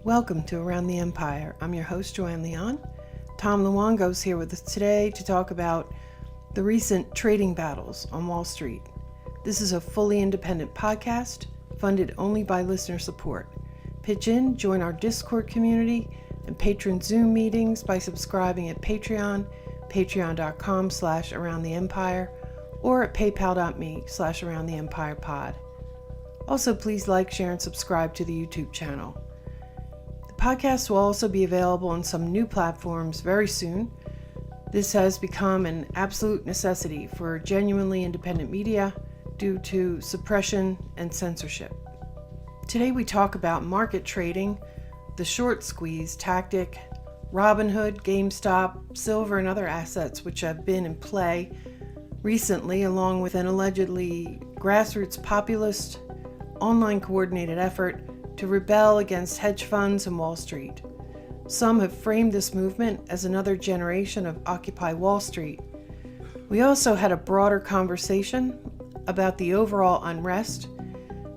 Welcome to Around the Empire. I'm your host, Joanne Leon. Tom Luongo is here with us today to talk about the recent trading battles on Wall Street. This is a fully independent podcast, funded only by listener support. Pitch in, join our Discord community, and patron Zoom meetings by subscribing at Patreon, patreon.com/aroundtheempire, or at paypal.me/aroundtheempirepod. Also, please like, share, and subscribe to the YouTube channel. The podcast will also be available on some new platforms very soon. This has become an absolute necessity for genuinely independent media due to suppression and censorship. Today we talk about market trading, the short squeeze tactic, Robinhood, Gamestop, silver, and other assets which have been in play recently, along with an allegedly grassroots populist, online coordinated effort to rebel against hedge funds and Wall Street. Some have framed this movement as another generation of Occupy Wall Street. We also had a broader conversation about the overall unrest,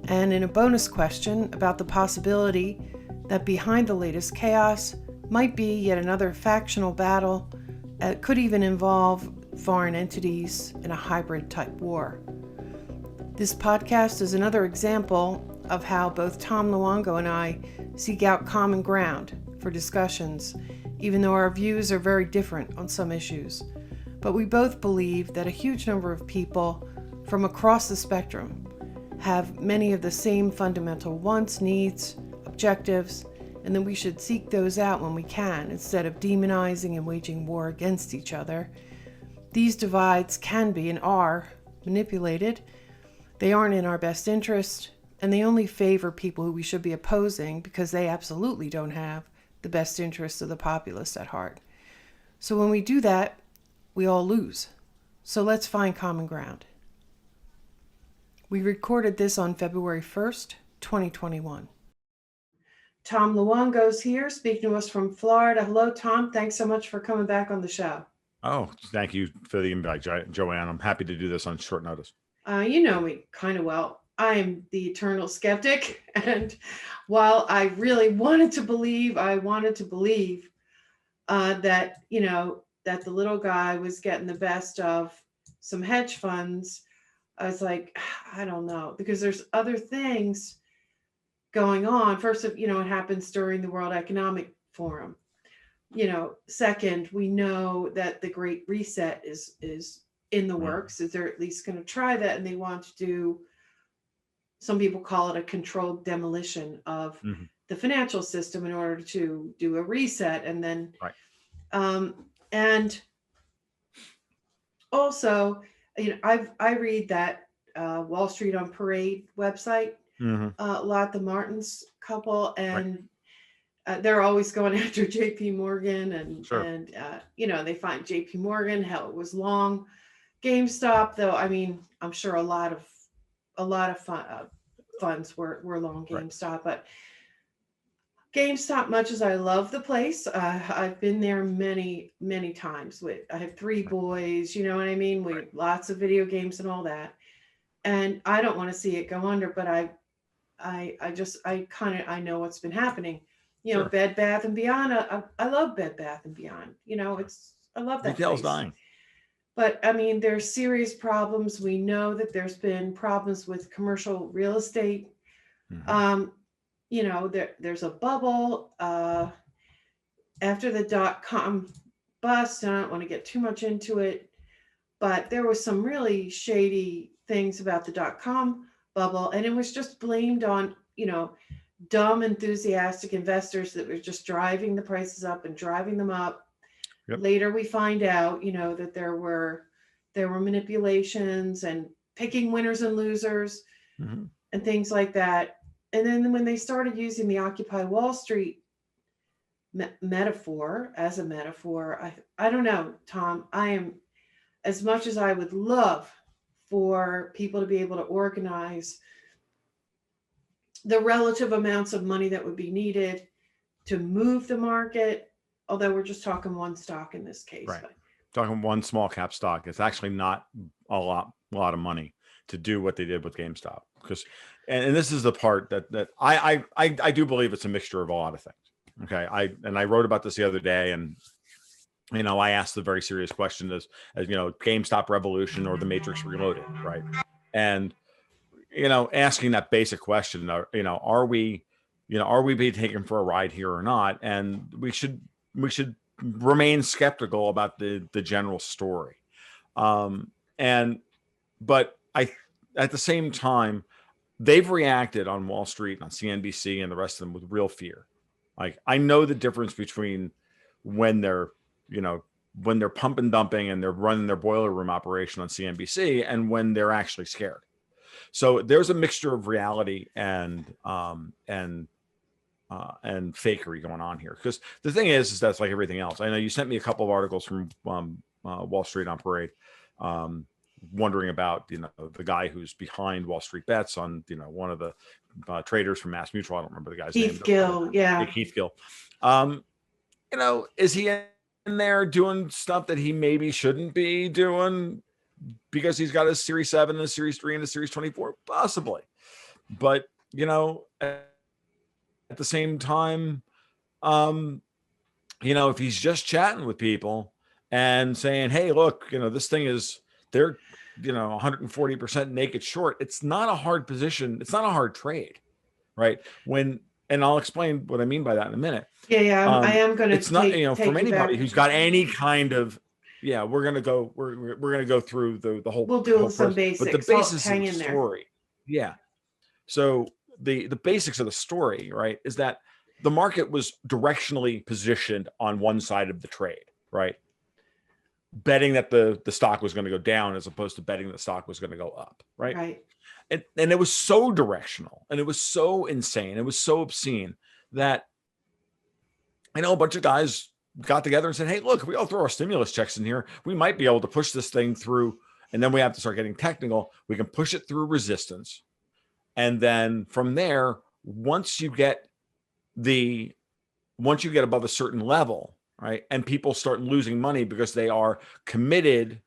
and in a bonus question about the possibility that behind the latest chaos might be yet another factional battle that could even involve foreign entities in a hybrid type war. This podcast is another example of how both Tom Luongo and I seek out common ground for discussions, even though our views are very different on some issues. But we both believe that a huge number of people from across the spectrum have many of the same fundamental wants, needs, objectives, and that we should seek those out when we can, instead of demonizing and waging war against each other. These divides can be and are manipulated. They aren't in our best interest, and they only favor people who we should be opposing because they absolutely don't have the best interests of the populace at heart. So when we do that, we all lose. So let's find common ground. We recorded this on February 1st, 2021. Tom Luongo's here, speaking to us from Florida. Hello, Tom. Thanks so much for coming back on the show. Oh, thank you for the invite, Joanne. I'm happy to do this on short notice. You know me kind of well. I am the eternal skeptic. And while I really wanted to believe that, that the little guy was getting the best of some hedge funds, I was like, I don't know, because there's other things going on. First, it happens during the World Economic Forum. Second, we know that the Great Reset is in the works. Is they're at least going to try that, and they want to do, some people call it a controlled demolition of the financial system in order to do a reset. And then, and also, I read that Wall Street on Parade website, the Martins couple, and they're always going after JP Morgan, and they find JP Morgan, hell, it was long. GameStop, though, I'm sure a lot of funds were long GameStop, but GameStop, much as I love the place, I've been there many times. I have three boys, you know what I mean? With lots of video games and all that, and I don't want to see it go under, but I know what's been happening. Bed Bath and Beyond. I love Bed Bath and Beyond. I love that. Retail's place. dying. But there's serious problems. We know that there's been problems with commercial real estate. There's a bubble after the .com bust. And I don't want to get too much into it, but there was some really shady things about the .com bubble, and it was just blamed on dumb enthusiastic investors that were just driving the prices up and driving them up. Later we find out that there were manipulations and picking winners and losers and things like that. And then when they started using the Occupy Wall Street metaphor as a metaphor, I don't know, Tom. I am, as much as I would love for people to be able to organize the relative amounts of money that would be needed to move the market, although we're just talking one stock in this case. Right. Talking one small cap stock. It's actually not a lot of money to do what they did with GameStop, because and this is the part that I do believe it's a mixture of a lot of things. Okay, I wrote about this the other day, and I asked the very serious question as GameStop revolution or the Matrix Reloaded, right? And asking that basic question, are we being taken for a ride here or not? And we should remain skeptical about the general story. But at the same time, they've reacted on Wall Street, on CNBC, and the rest of them with real fear. Like, I know the difference between when they're pump and dumping and they're running their boiler room operation on CNBC and when they're actually scared. So there's a mixture of reality and fakery going on here. Because the thing is that's like everything else. I know you sent me a couple of articles from Wall Street on Parade, wondering about the guy who's behind Wall Street Bets on one of the traders from Mass Mutual. I don't remember the guy's name. Keith Gill, yeah. Keith Gill. Is he in there doing stuff that he maybe shouldn't be doing because he's got a Series 7 and a Series 3 and a Series 24? Possibly. But, at the same time, if he's just chatting with people and saying, hey, look, this thing is, they're, 140% naked short. It's not a hard position. It's not a hard trade, right? And I'll explain what I mean by that in a minute. Yeah. I am going to. It's not, from anybody who's got any kind of, we're going to go through the whole. We'll do some basics. But the basis of the story. Yeah. So the basics of the story, right, is that the market was directionally positioned on one side of the trade, right? Betting that the stock was going to go down as opposed to betting the stock was going to go up, right? Right. And it was so directional and it was so insane. It was so obscene that, a bunch of guys got together and said, hey, look, if we all throw our stimulus checks in here, we might be able to push this thing through. And then we have to start getting technical. We can push it through resistance. And then from there, once you get above a certain level, right, and people start losing money because they are committed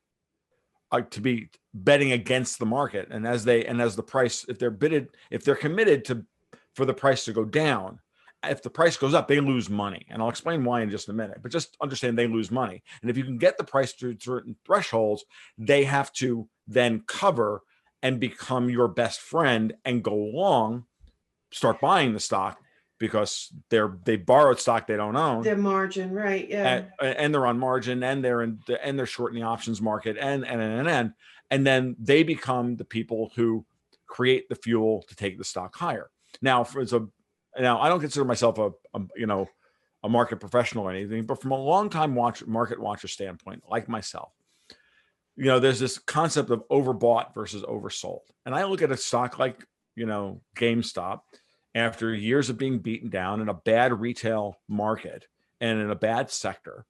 to be betting against the market, and as the price, if they're committed for the price to go down, if the price goes up, they lose money. And I'll explain why in just a minute, but just understand they lose money. And if you can get the price to certain thresholds, they have to then cover and become your best friend and go long, start buying the stock because they borrowed stock they don't own. Their margin, right? Yeah. And they're on margin, and they're short in the options market, and then they become the people who create the fuel to take the stock higher. Now, I don't consider myself a market professional or anything, but from a long-time market watcher standpoint, like myself, there's this concept of overbought versus oversold. And I look at a stock like, GameStop, after years of being beaten down in a bad retail market and in a bad sector,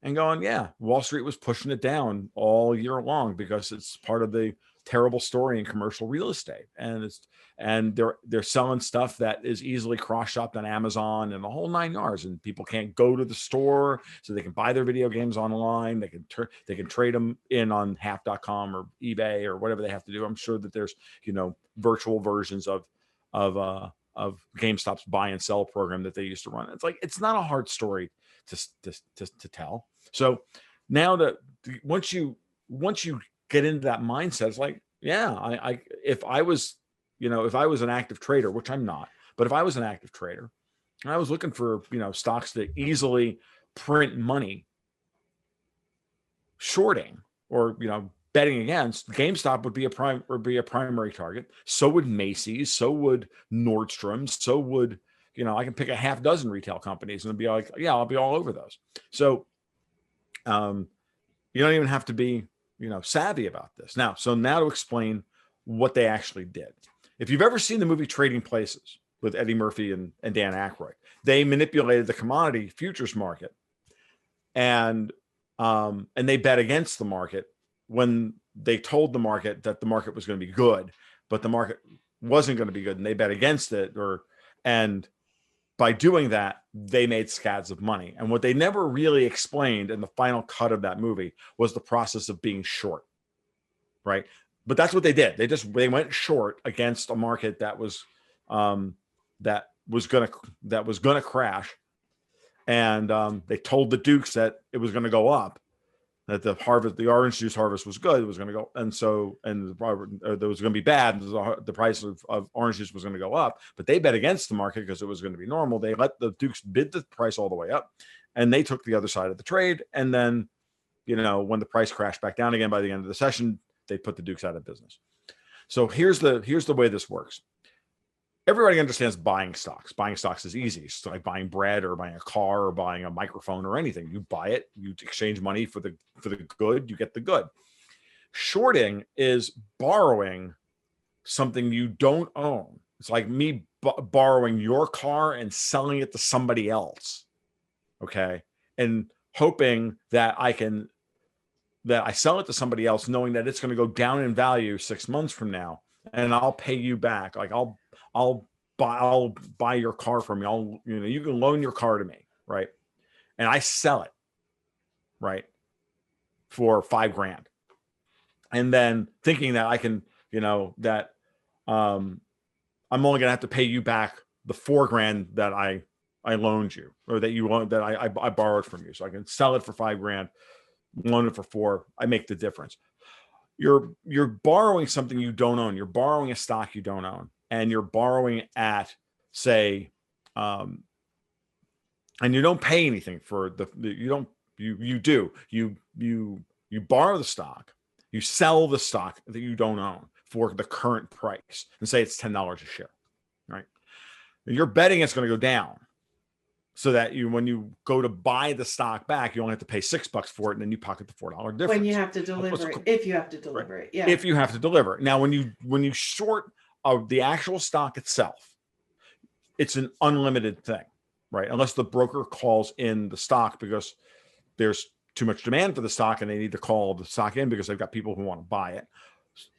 and going, yeah, Wall Street was pushing it down all year long because it's part of the terrible story in commercial real estate. And they're selling stuff that is easily cross-shopped on Amazon and the whole 9 yards, and people can't go to the store, so they can buy their video games online. They can trade them in on half.com or eBay or whatever they have to do. I'm sure that there's virtual versions of GameStop's buy and sell program that they used to run. It's not a hard story to tell. So now once you get into that mindset, it's like, yeah, if I was an active trader, which I'm not, but if I was an active trader and I was looking for, stocks that easily print money shorting or, betting against, GameStop would be a primary target. So would Macy's, so would Nordstrom, so would, I can pick a half dozen retail companies and be like, yeah, I'll be all over those. So you don't even have to be, savvy about this. Now to explain what they actually did. If you've ever seen the movie Trading Places with Eddie Murphy and Dan Aykroyd, they manipulated the commodity futures market and they bet against the market when they told the market that the market was going to be good, but the market wasn't going to be good, and they bet against it. And by doing that, they made scads of money. And what they never really explained in the final cut of that movie was the process of being short, right? but that's what they did. They went short against a market that was gonna crash, and they told the Dukes that it was going to go up, that the orange juice harvest was good, it was going to go, and there was going to be bad. The price of orange juice was going to go up, but they bet against the market because it was going to be normal. They let the Dukes bid the price all the way up, and they took the other side of the trade. And then, when the price crashed back down again by the end of the session, they put the Dukes out of business. So here's the way this works. Everybody understands buying stocks. Buying stocks is easy. It's like buying bread or buying a car or buying a microphone or anything. You buy it, you exchange money for the good, you get the good. Shorting is borrowing something you don't own. It's like me borrowing your car and selling it to somebody else. Okay? And hoping that I sell it to somebody else, knowing that it's going to go down in value 6 months from now, and I'll pay you back. Like I'll buy your car from you. You can loan your car to me, right? And I sell it, right, for $5,000, and then thinking that I can, that I'm only gonna have to pay you back the $4,000 that I loaned you, or that I borrowed from you. So I can sell it for $5,000, loan it for $4,000. I make the difference. You're borrowing something you don't own. You're borrowing a stock you don't own, and you're borrowing at, say, and you don't pay anything for you borrow the stock, you sell the stock that you don't own for the current price, and say it's $10 a share, right? And you're betting it's going to go down, so that when you go to buy the stock back, you only have to pay $6 for it, and then you pocket the $4 difference. When you have to deliver it, if you have to deliver it, yeah. If you have to deliver. Now, when you short the actual stock itself, it's an unlimited thing, right? Unless the broker calls in the stock because there's too much demand for the stock and they need to call the stock in because they've got people who want to buy it,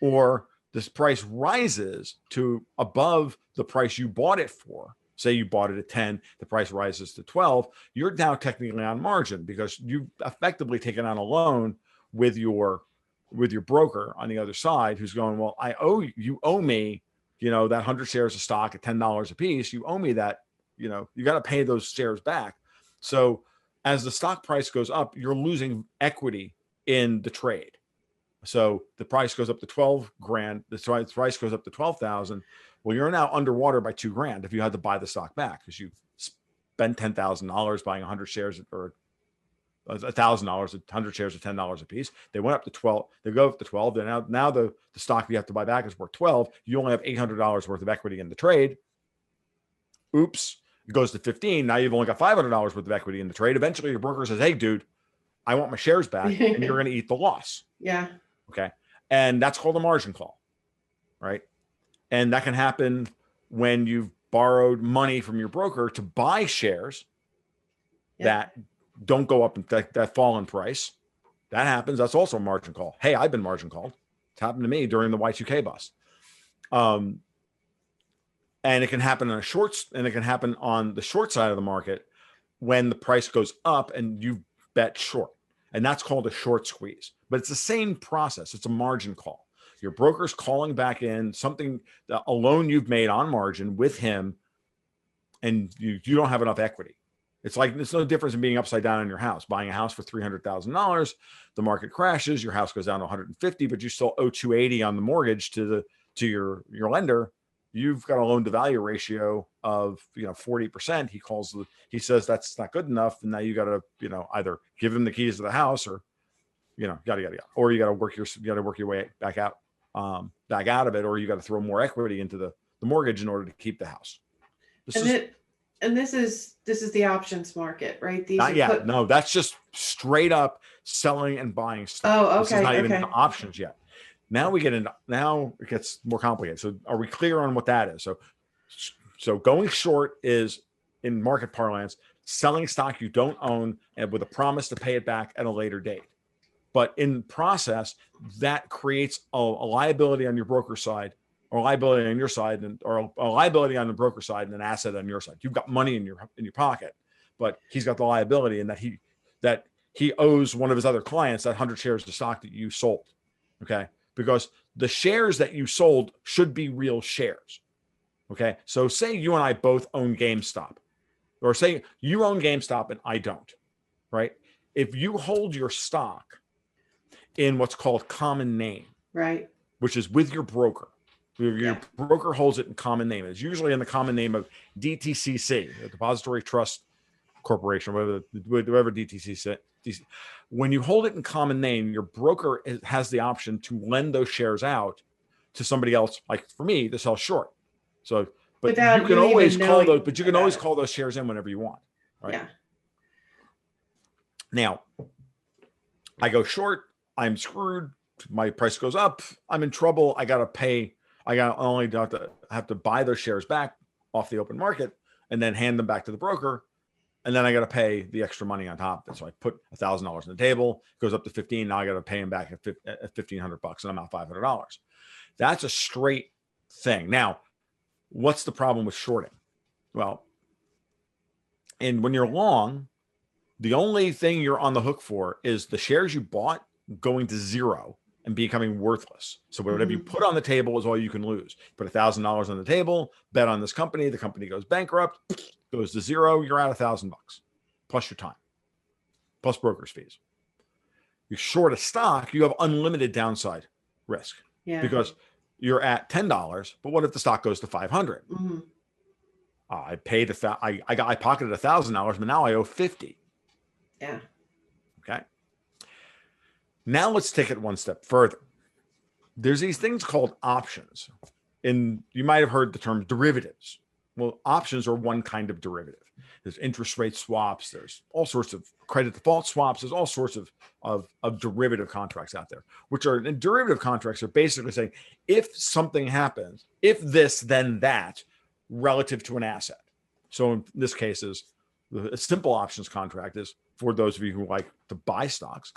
or this price rises to above the price you bought it for. Say you bought it at 10, the price rises to 12, you're now technically on margin because you've effectively taken on a loan with your broker on the other side, who's going, well, you owe me, that 100 shares of stock at $10 a piece. You owe me that, you got to pay those shares back. So as the stock price goes up, you're losing equity in the trade. So the price goes up to $12,000. The price goes up to 12,000. Well, you're now underwater by $2,000 if you had to buy the stock back, because you spent $10,000 buying 100 shares or $1,000, 100 shares at $10 a piece. They went up to 12. They go up to 12. Then now the stock you have to buy back is worth 12. You only have $800 worth of equity in the trade. Oops, it goes to 15. Now you've only got $500 worth of equity in the trade. Eventually, your broker says, "Hey, dude, I want my shares back," and you're going to eat the loss. Yeah. Okay, and that's called a margin call, right? And that can happen when you've borrowed money from your broker to buy shares that don't go up in that fall in price. That happens. That's also a margin call. Hey, I've been margin called. It's happened to me during the Y2K bust. And it can happen on and it can happen on the short side of the market when the price goes up and you bet short. And that's called a short squeeze. But it's the same process. It's a margin call. Your broker's calling back in a loan you've made on margin with him, and you don't have enough equity. It's no difference in being upside down in your house, buying a house for $300,000. The market crashes, your house goes down to 150, but you still owe 280 on the mortgage to your lender. You've got a loan to value ratio of 40%. He says that's not good enough, and now you got to either give him the keys to the house or yada, or you got to work your way back out of it, or you got to throw more equity into the mortgage in order to keep the house. This is the options market, right? No, that's just straight up selling and buying stuff. Oh, okay. This is not even into options yet. Now it gets more complicated. So are we clear on what that is? So going short is, in market parlance, selling stock you don't own and with a promise to pay it back at a later date. But in process, that creates a liability on your broker side, or a liability on your side, or a liability on the broker side and an asset on your side. You've got money in your pocket, but he's got the liability in that he owes one of his other clients that 100 shares of stock that you sold. Okay. because the shares that you sold should be real shares. Okay. So say you and I both own GameStop, or say you own GameStop and I don't, right? If you hold your stock in what's called common name, Right. which is with your broker, your broker holds it in common name. It's usually in the common name of DTCC, the Depository Trust Corporation, whatever DTCC. When you hold it in common name, your broker has the option to lend those shares out to somebody else, like for me, to sell short. So, but Without you can you always even call knowing those, but you can always about it. call those shares in whenever you want, right? Yeah. Now, I go short, I'm screwed. My price goes up. I'm in trouble. I got to pay. I got only have to buy those shares back off the open market and then hand them back to the broker. And then I got to pay the extra money on top. So I put $1,000 on the table, goes up to 15. Now I got to pay him back at $1,500 and I'm out $500. That's a straight thing. Now, what's the problem with shorting? Well, and when you're long, the only thing you're on the hook for is the shares you bought going to zero and becoming worthless. So whatever you put on the table is all you can lose. Put $1,000 on the table, bet on this company, the company goes bankrupt, goes to zero, you're out $1,000 plus your time, plus broker's fees. You short a stock, you have unlimited downside risk because you're at $10, but what if the stock goes to 500? I paid I pocketed $1,000, but now I owe 50. Yeah. Okay. Now let's take it one step further. There's these things called options, and you might have heard the term derivatives. Well, options are one kind of derivative. There's interest rate swaps. There's all sorts of credit default swaps. There's all sorts of derivative contracts out there, which are, and derivative contracts are basically saying, if something happens, if this, then that, relative to an asset. So in this case, a simple options contract is for those of you who like to buy stocks.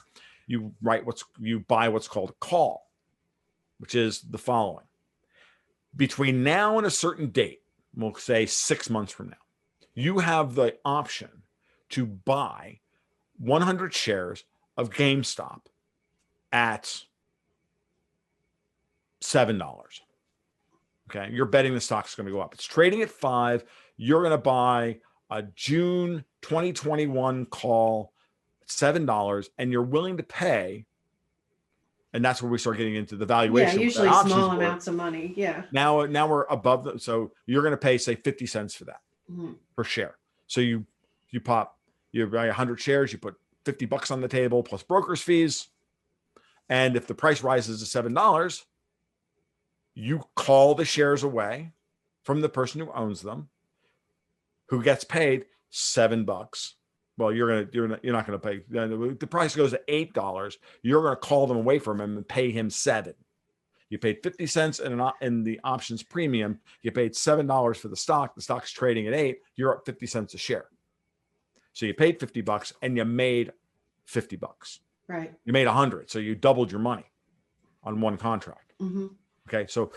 You buy what's called a call, which is the following. Between now and a certain date, we'll say 6 months from now, you have the option to buy 100 shares of GameStop at $7. Okay. You're betting the stock's going to go up. It's trading at 5. You're going to buy a June 2021 call at $7, and you're willing to pay. And that's where we start getting into the valuation. Yeah, usually small amounts of money. Yeah. Now we're above so you're going to pay, say, 50 cents for that per share. So you buy 100 shares, you put $50 on the table plus broker's fees. And if the price rises to $7, you call the shares away from the person who owns them, who gets paid $7. Well, you're not going to pay. The price goes to $8. You're going to call them away from him and pay him $7. You paid 50 cents in the options premium. You paid $7 for the stock. The stock's trading at 8. You're up 50 cents a share. So you paid $50 and you made $50. Right. You made 100. So you doubled your money on one contract. Okay. So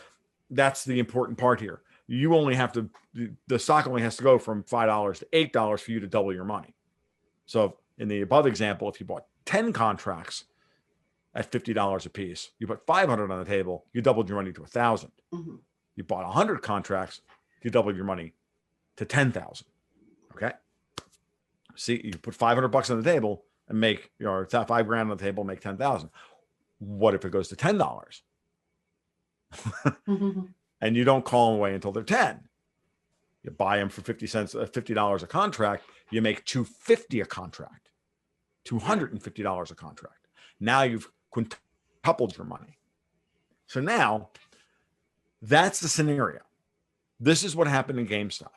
that's the important part here. You only have to, the stock only has to go from $5 to $8 for you to double your money. So in the above example, if you bought 10 contracts at $50 a piece, you put 500 on the table, you doubled your money to 1,000. You bought 100 contracts, you doubled your money to 10,000. Okay. See, you put $500 on the table and make, $5,000 on the table, make 10,000. What if it goes to $10? And you don't call them away until they're 10. You buy them for 50 cents, $50 a contract. You make $250 a contract, $250 a contract. Now you've quintupled your money. So now that's the scenario. This is what happened in GameStop.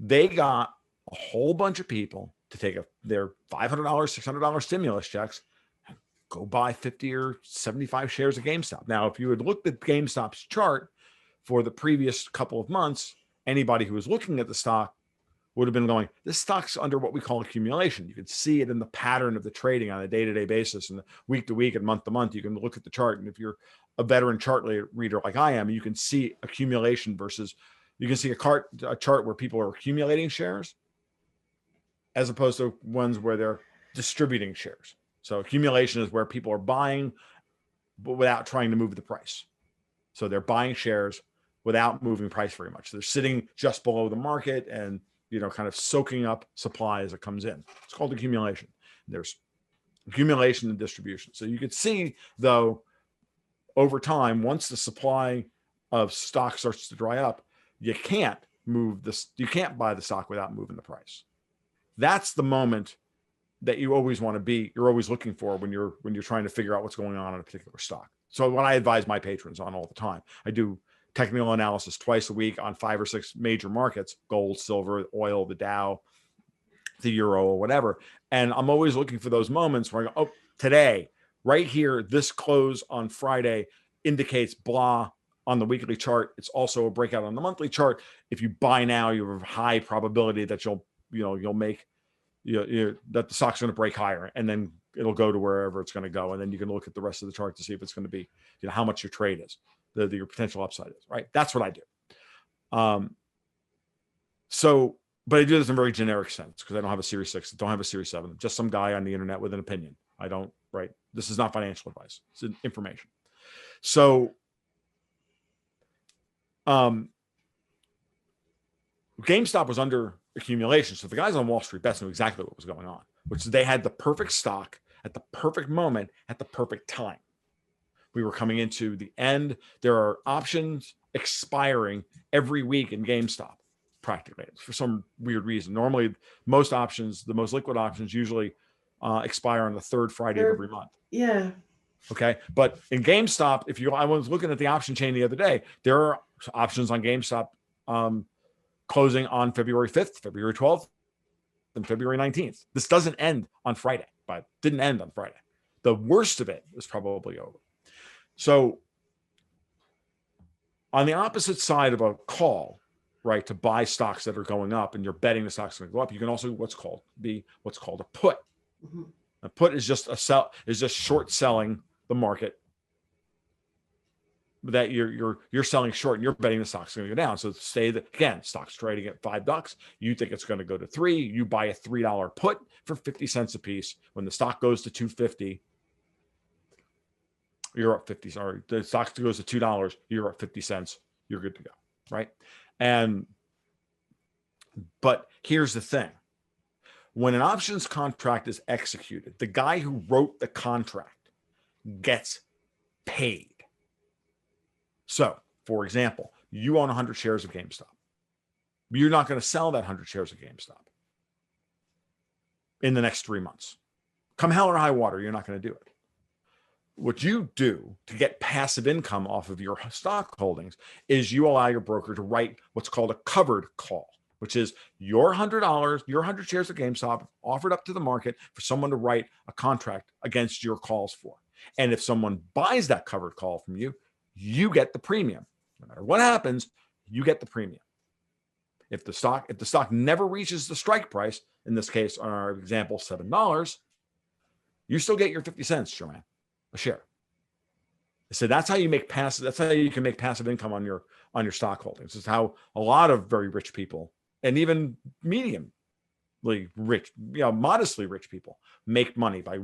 They got a whole bunch of people to take their $500, $600 stimulus checks and go buy 50 or 75 shares of GameStop. Now, if you had looked at GameStop's chart for the previous couple of months, anybody who was looking at the stock would have been going, this stock's under what we call accumulation. You can see it in the pattern of the trading on a day-to-day basis and week to week and month to month. You can look at the chart. And if you're a veteran chart reader like I am, you can see accumulation versus, you can see a chart where people are accumulating shares as opposed to ones where they're distributing shares. So accumulation is where people are buying but without trying to move the price. So they're buying shares without moving price very much. They're sitting just below the market and, kind of soaking up supply as it comes in. It's called accumulation. There's accumulation and distribution. So you could see, though, over time, once the supply of stock starts to dry up, you can't buy the stock without moving the price. That's the moment that you always want to be, you're always looking for when you're trying to figure out what's going on in a particular stock. So what I advise my patrons on all the time, I do technical analysis twice a week on 5 or 6 major markets: gold, silver, oil, the Dow, the euro, or whatever. And I'm always looking for those moments where I go, oh, today, right here, this close on Friday indicates blah on the weekly chart. It's also a breakout on the monthly chart. If you buy now, you have a high probability that you'll make, that the stock's going to break higher, and then it'll go to wherever it's going to go. And then you can look at the rest of the chart to see if it's going to be, how much your trade is, your potential upside is, right? That's what I do. But I do this in a very generic sense because I don't have a Series 6, don't have a Series 7, just some guy on the internet with an opinion. I don't, right? This is not financial advice. It's information. So, GameStop was under accumulation. So the guys on Wall Street bets knew exactly what was going on, which is they had the perfect stock at the perfect moment at the perfect time. We were coming into the end. There are options expiring every week in GameStop, practically, for some weird reason. Normally, most options, the most liquid options, usually expire on the third Friday of every month. Yeah. Okay. But in GameStop, I was looking at the option chain the other day, there are options on GameStop closing on February 5th, February 12th, and February 19th. This doesn't end on Friday, but didn't end on Friday. The worst of it is probably over. So on the opposite side of a call, right, to buy stocks that are going up and you're betting the stock's going to go up, you can also what's called a put. Mm-hmm. A put is just short selling the market that you're selling short and you're betting the stock's going to go down. So say that again, stock's trading at $5, you think it's going to go to $3, you buy a $3 put for 50 cents a piece. When the stock goes to $2.50, you're up 50. Sorry, the stock goes to $2, you're up 50 cents. You're good to go, right? But here's the thing: when an options contract is executed, the guy who wrote the contract gets paid. So, for example, you own 100 shares of GameStop. You're not going to sell that 100 shares of GameStop in the next 3 months. Come hell or high water, you're not going to do it. What you do to get passive income off of your stock holdings is you allow your broker to write what's called a covered call, which is your $100, your 100 shares of GameStop offered up to the market for someone to write a contract against your calls for. And if someone buys that covered call from you, you get the premium. No matter what happens, you get the premium. If the stock never reaches the strike price, in this case, on our example, $7, you still get your 50 cents, Joanne, a share. So that's how you make passive. That's how you can make passive income on your stock holdings. It's how a lot of very rich people, and even mediumly rich, modestly rich people, make money by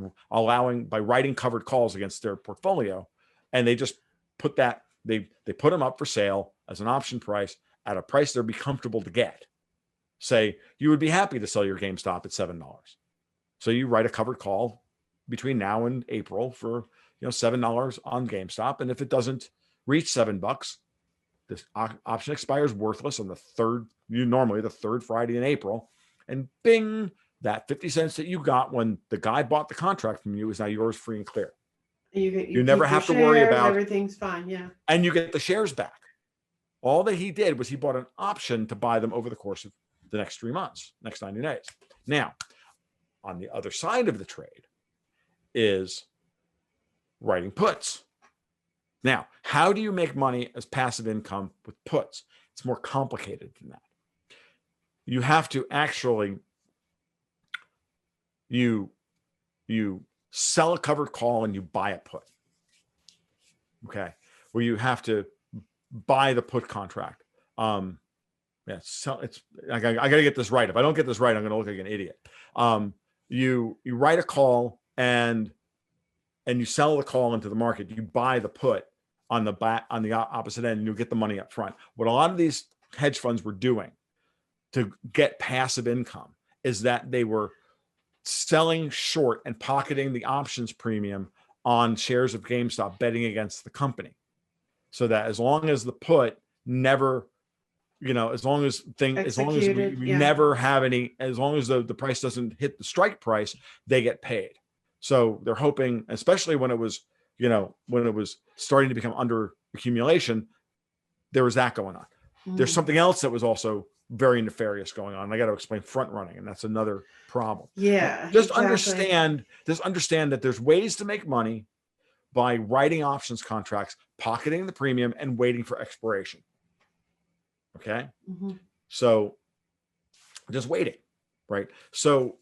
writing covered calls against their portfolio, and they just put that they put them up for sale as an option price at a price they'd be comfortable to get. Say you would be happy to sell your GameStop at $7, so you write a covered call between now and April for $7 on GameStop, and if it doesn't reach $7, this option expires worthless on normally the third Friday in April, and bing, that 50 cents that you got when the guy bought the contract from you is now yours, free and clear. You never have to worry about everything's fine, yeah. And you get the shares back. All that he did was he bought an option to buy them over the course of the next 3 months, next 90 days. Now, on the other side of the trade is writing puts. Now, how do you make money as passive income with puts? It's more complicated than that. You have to actually, you sell a covered call and you buy a put. Okay. Where you have to buy the put contract. I got to get this right. If I don't get this right, I'm going to look like an idiot. You write a call and and you sell the call into the market, you buy the put on the opposite end, and you'll get the money up front. What a lot of these hedge funds were doing to get passive income is that they were selling short and pocketing the options premium on shares of GameStop, betting against the company, so that as long as the put never, as long as we never have any, as long as the price doesn't hit the strike price, they get paid. So they're hoping, especially when it was, when it was starting to become under accumulation, there was that going on. There's something else that was also very nefarious going on. I got to explain front running, and that's another problem. Yeah. Just understand that there's ways to make money by writing options contracts, pocketing the premium, and waiting for expiration. Okay. So just waiting. Right. So,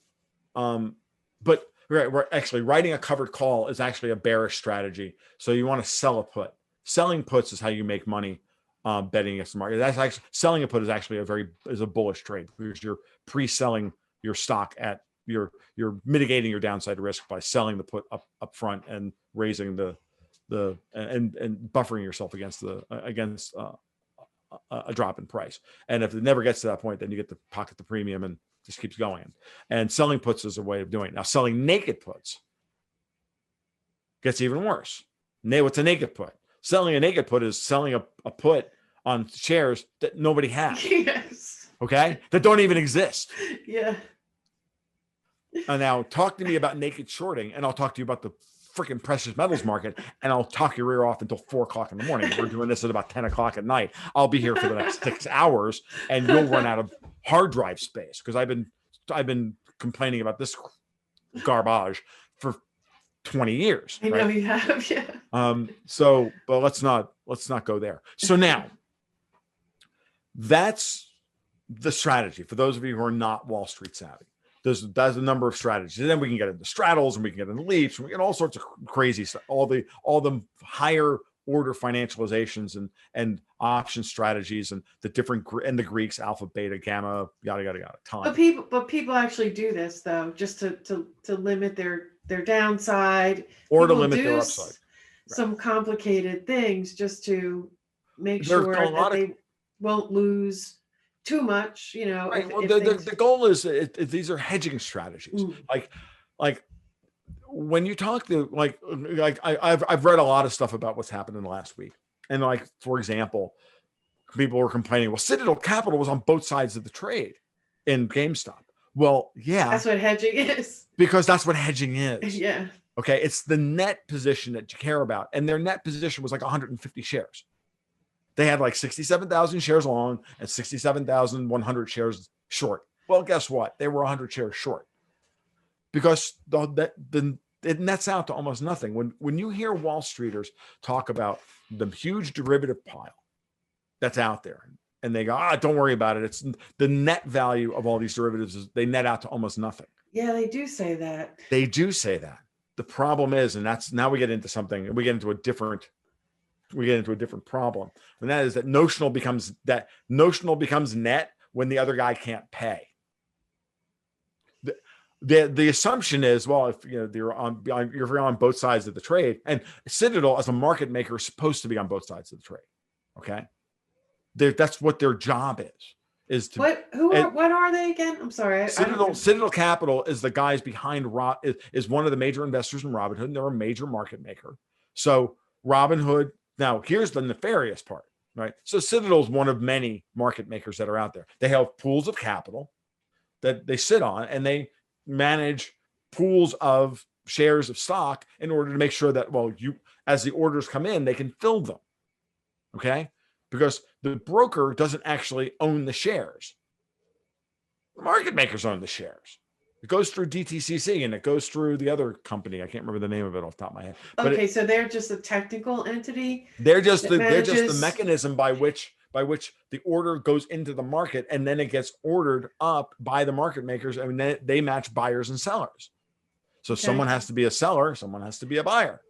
but we're actually writing a covered call is actually a bearish strategy. So you want to sell a put. Selling puts is how you make money. Betting against the market. That's actually, selling a put is actually a bullish trade, because you're pre-selling your stock at you're mitigating your downside risk by selling the put up front and raising and buffering yourself against a drop in price. And if it never gets to that point, then you get to pocket the premium and just keeps going. And selling puts is a way of doing it. Now, selling naked puts gets even worse. What's a naked put? Selling a naked put is selling a put on shares that nobody has. Yes. Okay? That don't even exist. Yeah. And now talk to me about naked shorting, and I'll talk to you about the freaking precious metals market, and I'll talk your ear off until 4:00 in the morning. We're doing this at about 10:00 at night. I'll be here for the next 6 hours, and you'll run out of hard drive space, because I've been complaining about this garbage for 20 years. I know you have, yeah. But let's not go there. So now that's the strategy for those of you who are not Wall Street savvy. There's a number of strategies. And then we can get into straddles, and we can get into leaps, and we get all sorts of crazy stuff, all the higher order financializations and option strategies, and the different, and the Greeks, alpha, beta, gamma, yada yada yada. But people actually do this though, just to limit their downside, or to limit their upside. Some complicated things just to make sure that they won't lose too much. The goal is these are hedging strategies. Like when you talk to I've read a lot of stuff about what's happened in the last week, and for example, people were complaining, well, Citadel Capital was on both sides of the trade in GameStop. Well, yeah, that's what hedging is. Because that's what hedging is. Yeah. Okay. It's the net position that you care about. And their net position was 150 shares. They had 67,000 shares long and 67,100 shares short. Well, guess what? They were 100 shares short, because it nets out to almost nothing. When you hear Wall Streeters talk about the huge derivative pile that's out there, and they go, don't worry about it, it's the net value of all these derivatives they net out to almost nothing. Yeah, they do say that. They do say that. The problem is, and that's, now we get into something, we get into a different problem, and that is that notional becomes net when the other guy can't pay. The assumption is, well, if you're on both sides of the trade, and Citadel as a market maker is supposed to be on both sides of the trade. Okay, that's what their job is to. What are they again? I'm sorry. Citadel Capital is the guys behind is one of the major investors in Robinhood, and they're a major market maker. So Robinhood. Now, here's the nefarious part, right? So Citadel is one of many market makers that are out there. They have pools of capital that they sit on, and they manage pools of shares of stock in order to make sure that, as the orders come in, they can fill them. Okay? Because the broker doesn't actually own the shares. The market makers own the shares. It goes through DTCC, and it goes through the other company. I can't remember the name of it off the top of my head. Okay, so they're just a technical entity. They're just the mechanism by which the order goes into the market, and then it gets ordered up by the market makers, and then they match buyers and sellers. So someone has to be a seller, someone has to be a buyer,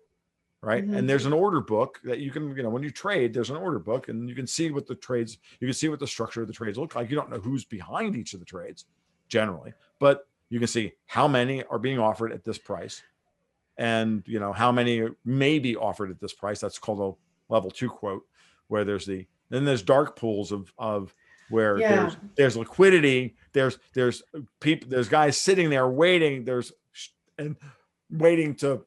right? Mm-hmm. And there's an order book that you can, when you trade, there's an order book, and you can see what the trades, you can see what the structure of the trades look like. You don't know who's behind each of the trades generally, but you can see how many are being offered at this price, and how many may be offered at this price. That's called a level 2 quote, where there's dark pools of where there's liquidity, there's people, there's guys sitting there waiting, and waiting to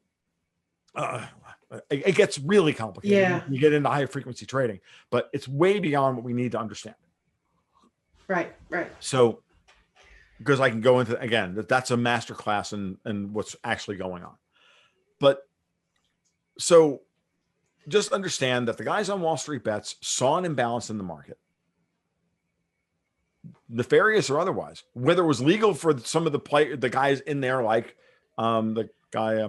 it gets really complicated. Yeah. You get into high frequency trading, but it's way beyond what we need to understand. Right. So, because I can go into, again, that's a masterclass in what's actually going on. But so just understand that the guys on Wall Street Bets saw an imbalance in the market, nefarious or otherwise, whether it was legal for some of the guys in there, like the guy,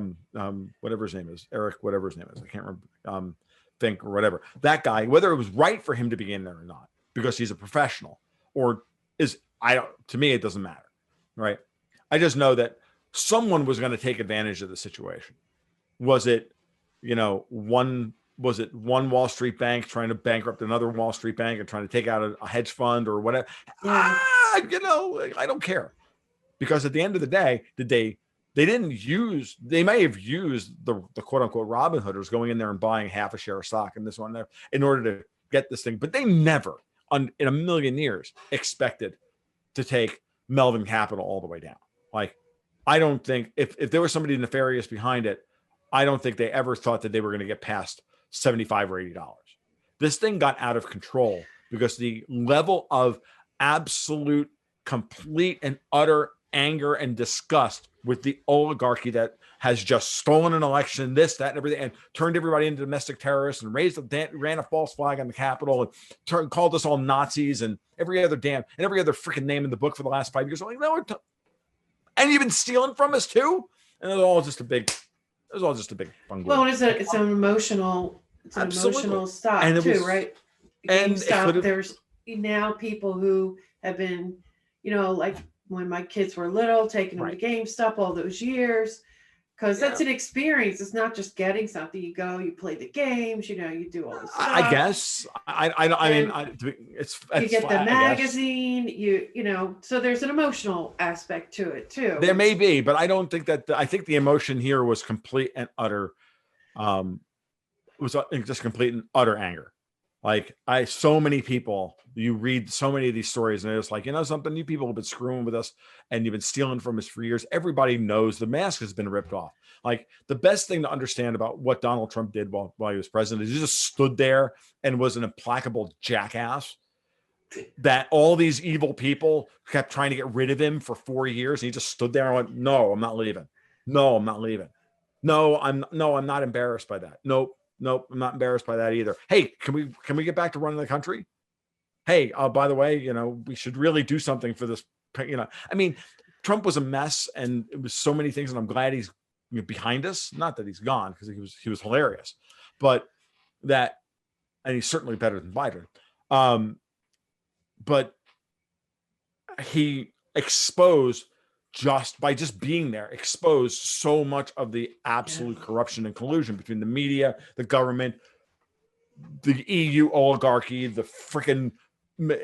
whatever his name is, Eric, whatever his name is, I can't remember, Fink or whatever, that guy, whether it was right for him to be in there or not, because he's a professional, or to me, it doesn't matter, right? I just know that someone was going to take advantage of the situation. Was it one Wall Street bank trying to bankrupt another Wall Street bank and trying to take out a hedge fund or whatever? Yeah. I don't care, because at the end of the day, they may have used the quote unquote Robinhooders going in there and buying half a share of stock in this one there in order to get this thing, but they never in a million years expected to take Melvin Capital all the way down. Like, I don't think if there was somebody nefarious behind it, I don't think they ever thought that they were going to get past $75 or $80. This thing got out of control because the level of absolute, complete and utter anger and disgust with the oligarchy that has just stolen an election, this, that, and everything, and turned everybody into domestic terrorists and ran a false flag on the Capitol and called us all Nazis and every other freaking name in the book for the last 5 years. I'm like, no, and you've been stealing from us too. And it was all just a big bungle. Well, it's an emotional stop and too, right? Gamestop, there's now people who have been, like when my kids were little, taking them to GameStop all those years, because that's an experience. It's not just getting something. You go, you play the games, you do all this stuff. I guess. You get the magazine, so there's an emotional aspect to it too. There may be, but I don't think that. I think the emotion here was complete and utter. Was just complete and utter anger. Like, so many people, you read so many of these stories and it's like, something, you people have been screwing with us and you've been stealing from us for years. Everybody knows the mask has been ripped off. Like, the best thing to understand about what Donald Trump did while he was president is he just stood there and was an implacable jackass that all these evil people kept trying to get rid of him for 4 years. And he just stood there and went, no, I'm not leaving. No, I'm not leaving. No, I'm not embarrassed by that. Nope, I'm not embarrassed by that either. Hey, can we get back to running the country? Hey, by the way, we should really do something for this. I mean, Trump was a mess, and it was so many things, and I'm glad he's behind us. Not that he's gone, because he was hilarious, but and he's certainly better than Biden. But he exposed, just by being there, exposed so much of the absolute corruption and collusion between the media, the government, the EU oligarchy, the freaking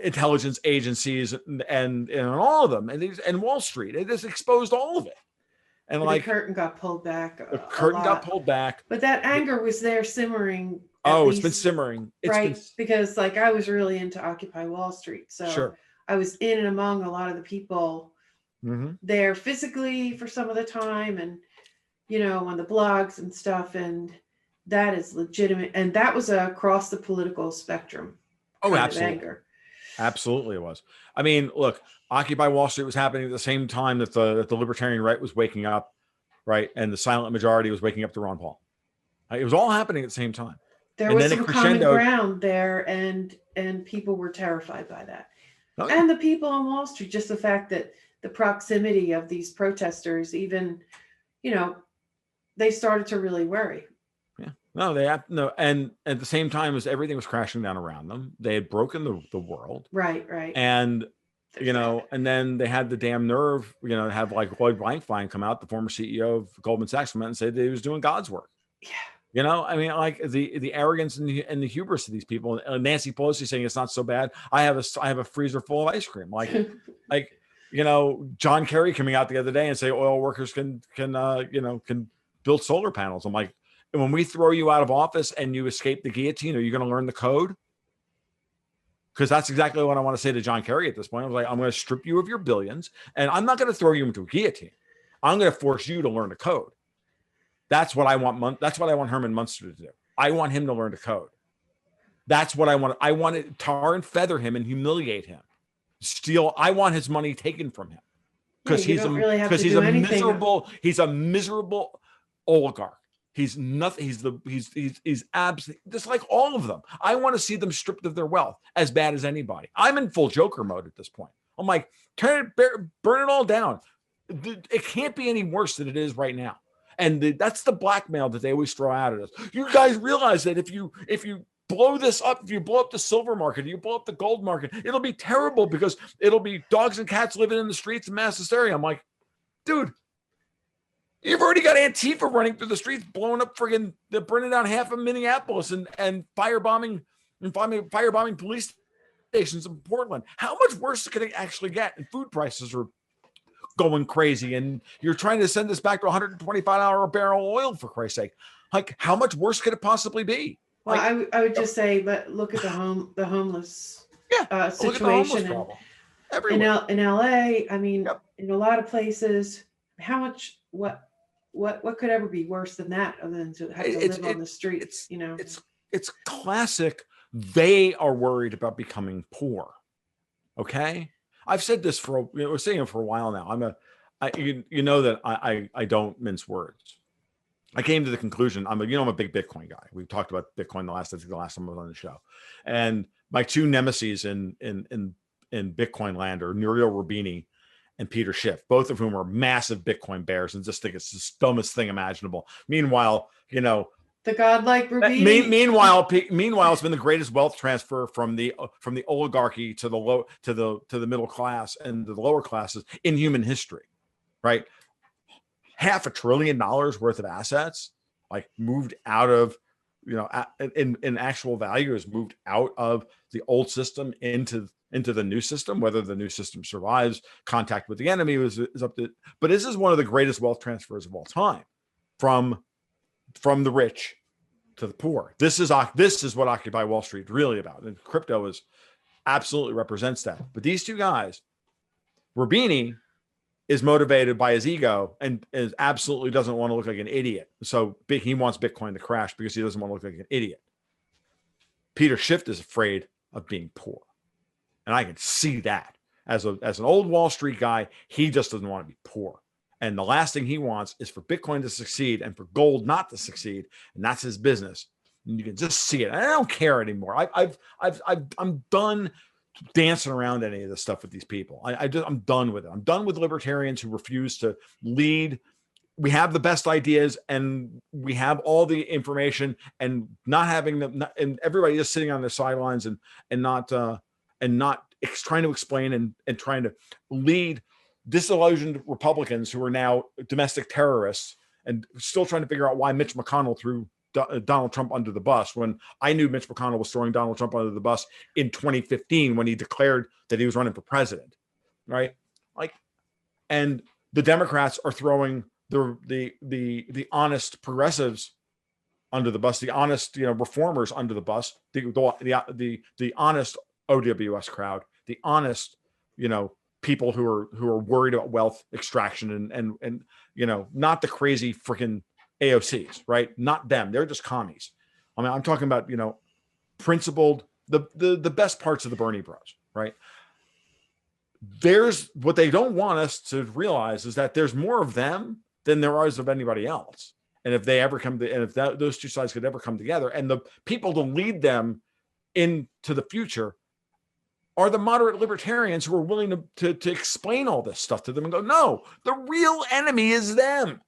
intelligence agencies, and all of them, and Wall Street. It just exposed all of it. And the curtain got pulled back. The curtain got pulled back. But that anger was there simmering. It's been simmering. Because I was really into Occupy Wall Street. So I was in and among a lot of the people there physically for some of the time, and on the blogs and stuff, and that is legitimate, and that was across the political spectrum. Absolutely. Absolutely it was. I mean, look, Occupy Wall Street was happening at the same time that the libertarian right was waking up, right, and the silent majority was waking up to Ron Paul. It was all happening at the same time. There was some common ground there, and people were terrified by that. And the people on Wall Street, just the fact that the proximity of these protesters, even, they started to really worry. Yeah, and at the same time as everything was crashing down around them, they had broken the world. Right. And, and then they had the damn nerve, to have like Lloyd Blankfein come out, the former CEO of Goldman Sachs, come out and say that he was doing God's work. Yeah. I mean, like the arrogance and the hubris of these people. Nancy Pelosi saying it's not so bad. I have a freezer full of ice cream. John Kerry coming out the other day and say oil workers can build solar panels. I'm like, and when we throw you out of office and you escape the guillotine, are you going to learn the code? Because that's exactly what I want to say to John Kerry at this point. I was like, I'm going to strip you of your billions, and I'm not going to throw you into a guillotine. I'm going to force you to learn the code. That's what I want. That's what I want Herman Munster to do. I want him to learn the code. That's what I want. I want to tar and feather him and humiliate him. I want his money taken from him because he's a miserable oligarch. He's nothing. He's absolutely just like all of them. I want to see them stripped of their wealth as bad as anybody. I'm in full Joker mode at this point. I'm like, burn it all down. It can't be any worse than it is right now. And that's the blackmail that they always throw out at us. You guys realize that if you blow this up, if you blow up the silver market, you blow up the gold market, it'll be terrible because it'll be dogs and cats living in the streets in mass hysteria. I'm like, dude, you've already got Antifa running through the streets, blowing up they're burning down half of Minneapolis and firebombing police stations in Portland. How much worse could it actually get? And food prices are going crazy, and you're trying to send us back to $125 a barrel oil, for Christ's sake. Like, how much worse could it possibly be? Well, I would just say, but look at the homeless situation in LA. I mean, in a lot of places, how much what could ever be worse than that, other than to have to live on the streets? It's classic. They are worried about becoming poor. Okay, I've said this we're saying it for a while now. You know that I don't mince words. I came to the conclusion, I'm a big Bitcoin guy. We talked about Bitcoin the last time I was on the show. And my two nemesis in Bitcoin land are Nouriel Roubini and Peter Schiff, both of whom are massive Bitcoin bears and just think it's the dumbest thing imaginable. Meanwhile, the godlike Roubini. Meanwhile, it's been the greatest wealth transfer from the oligarchy to the middle class and the lower classes in human history, right? $500 billion worth of assets, like, moved out of, in actual value, is moved out of the old system into the new system. Whether the new system survives contact with the enemy is up to. But this is one of the greatest wealth transfers of all time, from the rich to the poor. This is what Occupy Wall Street is really about, and crypto absolutely represents that. But these two guys, Roubini is motivated by his ego and absolutely doesn't want to look like an idiot. So he wants Bitcoin to crash because he doesn't want to look like an idiot. Peter Schiff is afraid of being poor. And I can see that as an old Wall Street guy. He just doesn't want to be poor. And the last thing he wants is for Bitcoin to succeed and for gold not to succeed. And that's his business. And you can just see it. I don't care anymore. I'm done dancing around any of this stuff with these people. I'm done with it. I'm done with libertarians who refuse to lead. We have the best ideas and we have all the information, and not having them, and everybody just sitting on the sidelines and not trying to explain and trying to lead disillusioned Republicans who are now domestic terrorists and still trying to figure out why Mitch McConnell threw Donald Trump under the bus, when I knew Mitch McConnell was throwing Donald Trump under the bus in 2015 when he declared that he was running for president, right? And the Democrats are throwing the honest progressives under the bus, the honest reformers under the bus, the honest OWS crowd, the honest people who are worried about wealth extraction and not the crazy freaking AOCs, right? Not them. They're just commies. I mean, I'm talking about, principled, the best parts of the Bernie bros, right? There's what they don't want us to realize is that there's more of them than there is of anybody else. And if they ever those two sides could ever come together, and the people to lead them into the future are the moderate libertarians who are willing to explain all this stuff to them and go, no, the real enemy is them.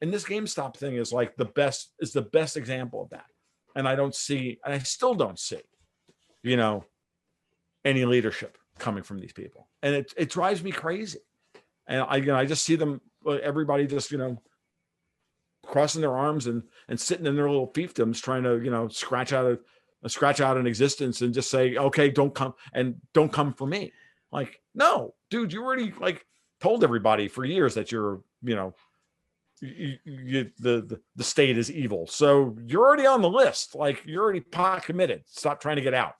And this GameStop thing is like the best example of that. And I still don't see, any leadership coming from these people. And it drives me crazy. And I just see them, everybody just, crossing their arms and sitting in their little fiefdoms trying to, scratch out an existence and just say, okay, don't come for me. Like, no, dude, you already told everybody for years that you're the state is evil. So you're already on the list. Like, you're already pot committed. Stop trying to get out.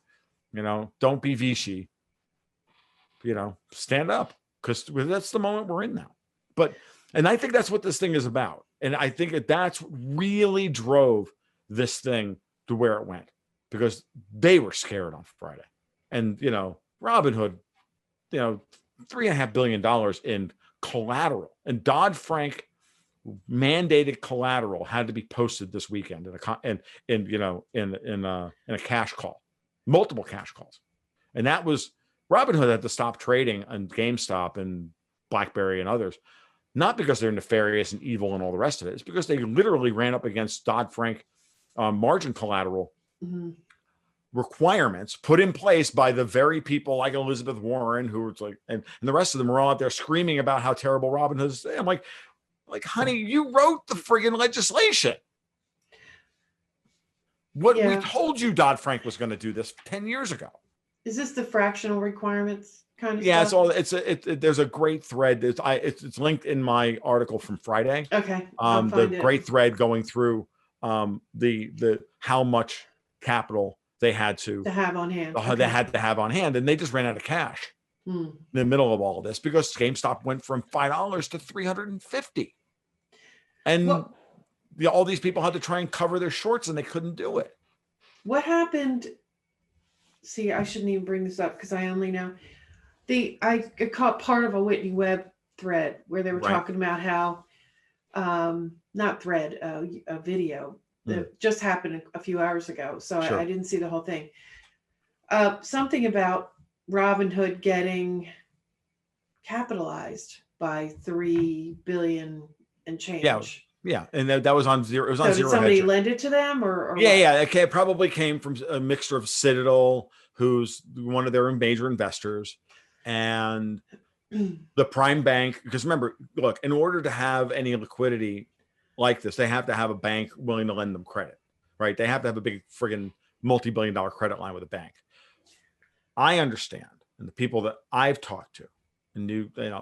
Don't be Vichy. Stand up, because that's the moment we're in now. And I think that's what this thing is about. And I think that's what really drove this thing to where it went, because they were scared on Friday. And, Robinhood, $3.5 billion in collateral, and Dodd-Frank mandated collateral had to be posted this weekend in a cash call, multiple cash calls. And that was, Robinhood had to stop trading on Gamestop and BlackBerry and others, not because they're nefarious and evil and all the rest of it. It's because they literally ran up against Dodd-Frank margin collateral requirements put in place by the very people like Elizabeth Warren, who was like, and the rest of them were all out there screaming about how terrible Robinhood is. I'm like, honey, you wrote the friggin' legislation. We told you Dodd-Frank was going to do this 10 years ago. Is this the fractional requirements kind of stuff? Yeah, there's a great thread. It's linked in my article from Friday. Okay. The great thread going through the how much capital they had to have on hand. They had to have on hand, and they just ran out of cash in the middle of all of this, because GameStop went from $5 to $350, and all these people had to try and cover their shorts, and they couldn't do it. What happened? See, I shouldn't even bring this up because I only know I caught part of a Whitney Webb thread where they were talking about how not thread, a video that just happened a few hours ago. So sure. I didn't see the whole thing. Something about Robinhood getting capitalized by $3 billion and change. Yeah, and that was on zero. It was on zero. Did somebody hedge. lend it to them, or yeah? It probably came from a mixture of Citadel, who's one of their major investors, and the Prime Bank. Because remember, look, in order to have any liquidity like this, they have to have a bank willing to lend them credit, right? They have to have a big friggin' multi-billion-dollar credit line with a bank. I understand, and the people that I've talked to, and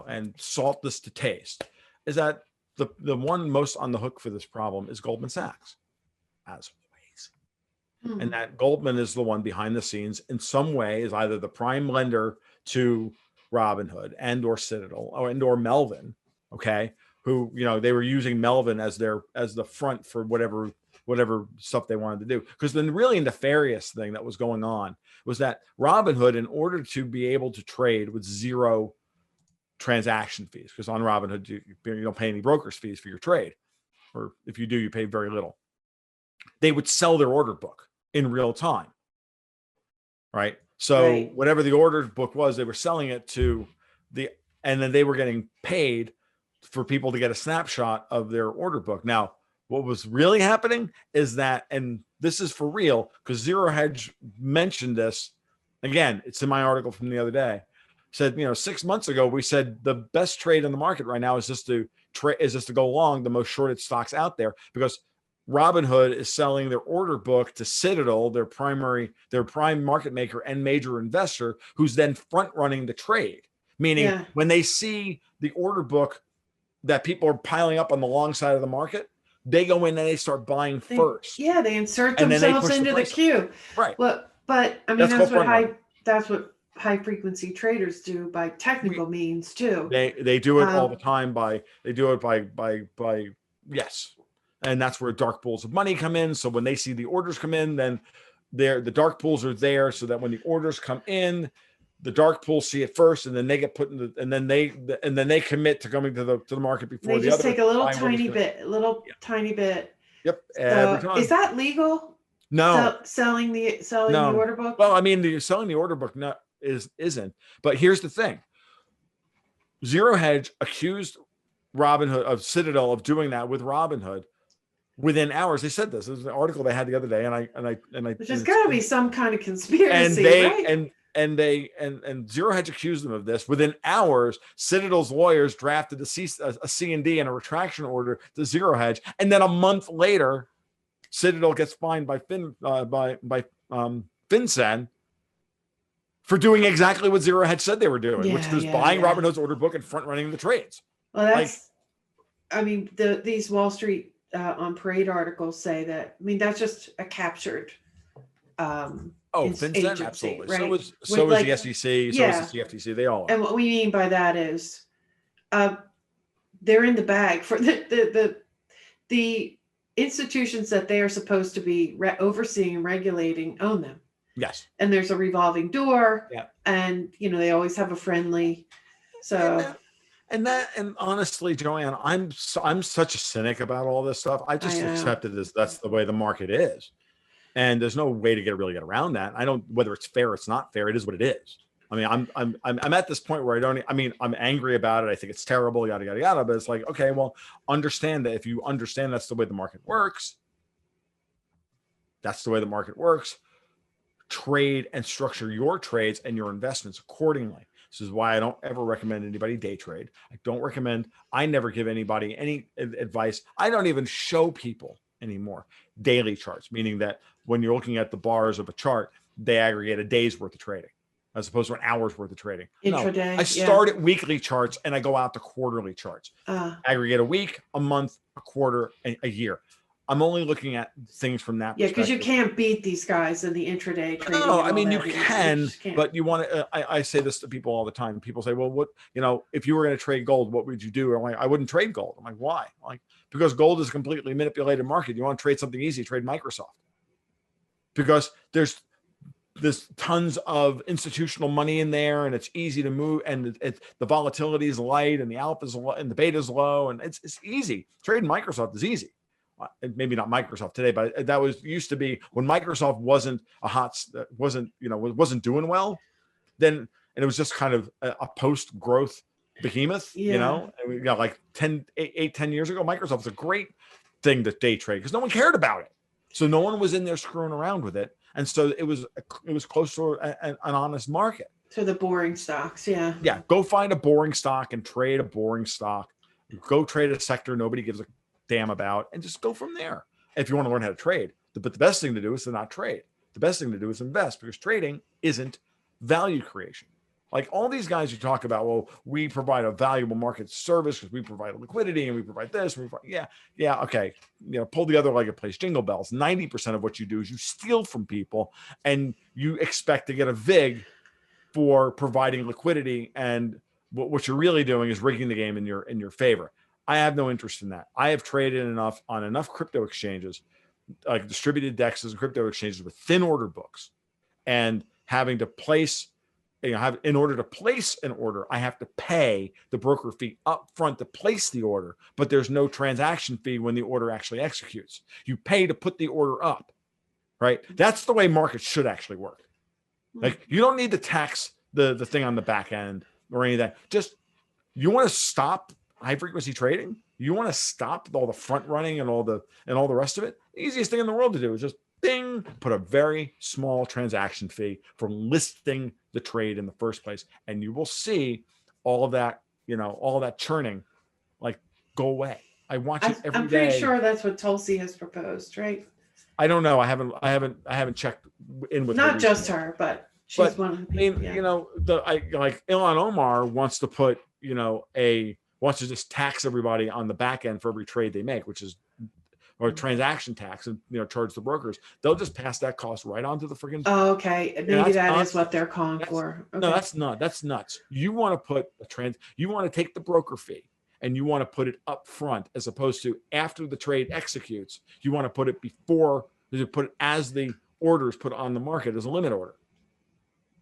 and salt this to taste, is that the one most on the hook for this problem is Goldman Sachs, as always. And that Goldman is the one behind the scenes in some way, is either the prime lender to Robinhood and or Citadel or Melvin, okay, who they were using Melvin as the front for whatever stuff they wanted to do. Because the really nefarious thing that was going on was that Robinhood, in order to be able to trade with zero transaction fees, because on Robinhood you don't pay any broker's fees for your trade, or if you do, you pay very little. They would sell their order book in real time, right? So whatever the order book was, they were selling it to and then they were getting paid for people to get a snapshot of their order book. Now, what was really happening is that, and this is for real, because Zero Hedge mentioned this again, it's in my article from the other day. Said, 6 months ago, we said the best trade in the market right now is just to go long the most shorted stocks out there, because Robinhood is selling their order book to Citadel, their prime market maker and major investor, who's then front running the trade. Meaning when they see the order book that people are piling up on the long side of the market, they go in and they start buying first. Yeah, they insert themselves into the queue. Right. But I mean, that's what high frequency traders do by technical means too. They do it all the time by yes. And that's where dark pools of money come in. So when they see the orders come in, then the dark pools are there, so that when the orders come in, the dark pools see it first, and then they get put in and then they commit to coming to the market before they just take a little tiny bit. Yep. So, is that legal? No. Selling the order book? Well, I mean, selling the order book isn't. But here's the thing. Zero Hedge accused Robinhood of Citadel of doing that with Robinhood within hours. They said this. There's an article they had the other day, and I. Which has got to be some kind of conspiracy, right? And Zero Hedge accused them of this. Within hours, Citadel's lawyers drafted a C&D and a retraction order to Zero Hedge, and then a month later, Citadel gets fined by FinCEN for doing exactly what Zero Hedge said they were doing, which was buying Robinhood's order book and front running the trades. Well, I mean, these Wall Street on Parade articles say that. I mean, that's just a captured FinCEN, agency, absolutely. right? So With is the SEC. So is the yeah. CFTC. They all are. And what we mean by that is, they're in the bag for the institutions that they are supposed to be overseeing and regulating own them. Yes. And there's a revolving door. Yeah. And they always have a friendly. So. And honestly, Joanne, I'm such a cynic about all this stuff. I just accept it as that's the way the market is, and there's no way to really get around that. I don't, whether it's fair, it's not fair. It is what it is. I mean, I'm at this point where I'm angry about it. I think it's terrible, yada yada yada. But it's like, okay, well, understand that if you understand that's the way the market works, that's the way the market works. Trade and structure your trades and your investments accordingly. This is why I don't ever recommend anybody day trade. I never give anybody any advice. I don't even show people anymore daily charts, meaning that when you're looking at the bars of a chart, they aggregate a day's worth of trading as opposed to an hour's worth of trading. Intraday, I start at weekly charts and I go out to quarterly charts. Aggregate a week, a month, a quarter, a year. I'm only looking at things from that perspective. Yeah, because you can't beat these guys in the intraday trading. No, I mean, you can, but you want to, I say this to people all the time. People say, well, what, if you were going to trade gold, what would you do? I'm like, I wouldn't trade gold. I'm like, why? I'm like, because gold is a completely manipulated market. You want to trade something easy, trade Microsoft. Because there's tons of institutional money in there and it's easy to move and the volatility is light and the alpha is low and the beta is low and it's easy. Trading Microsoft is easy. Maybe not Microsoft today, but that used to be when Microsoft wasn't wasn't doing well. Then and it was just kind of a post-growth behemoth. And we got like 10 years ago, Microsoft was a great thing to day trade because no one cared about it. So no one was in there screwing around with it, and so it was close to an honest market. So the boring stocks, yeah. Go find a boring stock and trade a boring stock. Go trade a sector nobody gives a damn about and just go from there if you want to learn how to trade. But the best thing to do is to not trade. The best thing to do is invest because trading isn't value creation. Like all these guys you talk about, well, we provide a valuable market service because we provide liquidity and we provide this. Okay. Pull the other leg and place jingle bells. 90% of what you do is you steal from people and you expect to get a VIG for providing liquidity. And what you're really doing is rigging the game in your favor. I have no interest in that. I have traded on enough crypto exchanges, like distributed dexes and crypto exchanges with thin order books, and having to place, in order to place an order, I have to pay the broker fee up front to place the order, but there's no transaction fee when the order actually executes. You pay to put the order up, right? That's the way markets should actually work. Like you don't need to tax the thing on the back end or any of that. Just you want to stop high frequency trading, you want to stop all the front running and all the rest of it. The easiest thing in the world to do is just bing, put a very small transaction fee for listing the trade in the first place, and you will see all of that, all of that churning, like go away. I watch it every day. I'm pretty sure that's what Tulsi has proposed, right? I don't know. I haven't checked in with not just her, but she's one of the people. Ilhan Omar wants to put wants to just tax everybody on the back end for every trade they make, which is or transaction tax and charge the brokers. They'll just pass that cost right on to the freaking. Oh, okay. Maybe that is what they're calling for. Okay. No, that's nuts. You want to put you want to take the broker fee and you want to put it up front as opposed to after the trade executes. You want to put it before you put it as the order is put on the market as a limit order.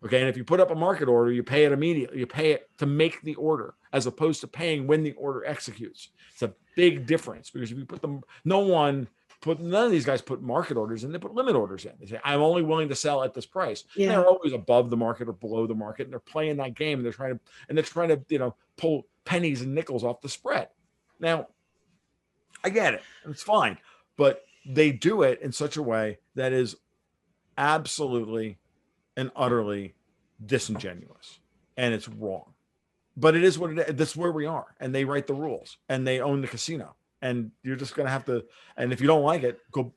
Okay, and if you put up a market order, you pay it immediately. You pay it to make the order, as opposed to paying when the order executes. It's a big difference because if you put them, none of these guys put market orders in. They put limit orders in. They say, "I'm only willing to sell at this price." Yeah. They're always above the market or below the market, and they're playing that game. And they're trying to pull pennies and nickels off the spread. Now, I get it. It's fine, but they do it in such a way that is absolutely and utterly disingenuous, and it's wrong, but it is what it is. That's where we are, and they write the rules and they own the casino, and you're just going to have to, and if you don't like it, go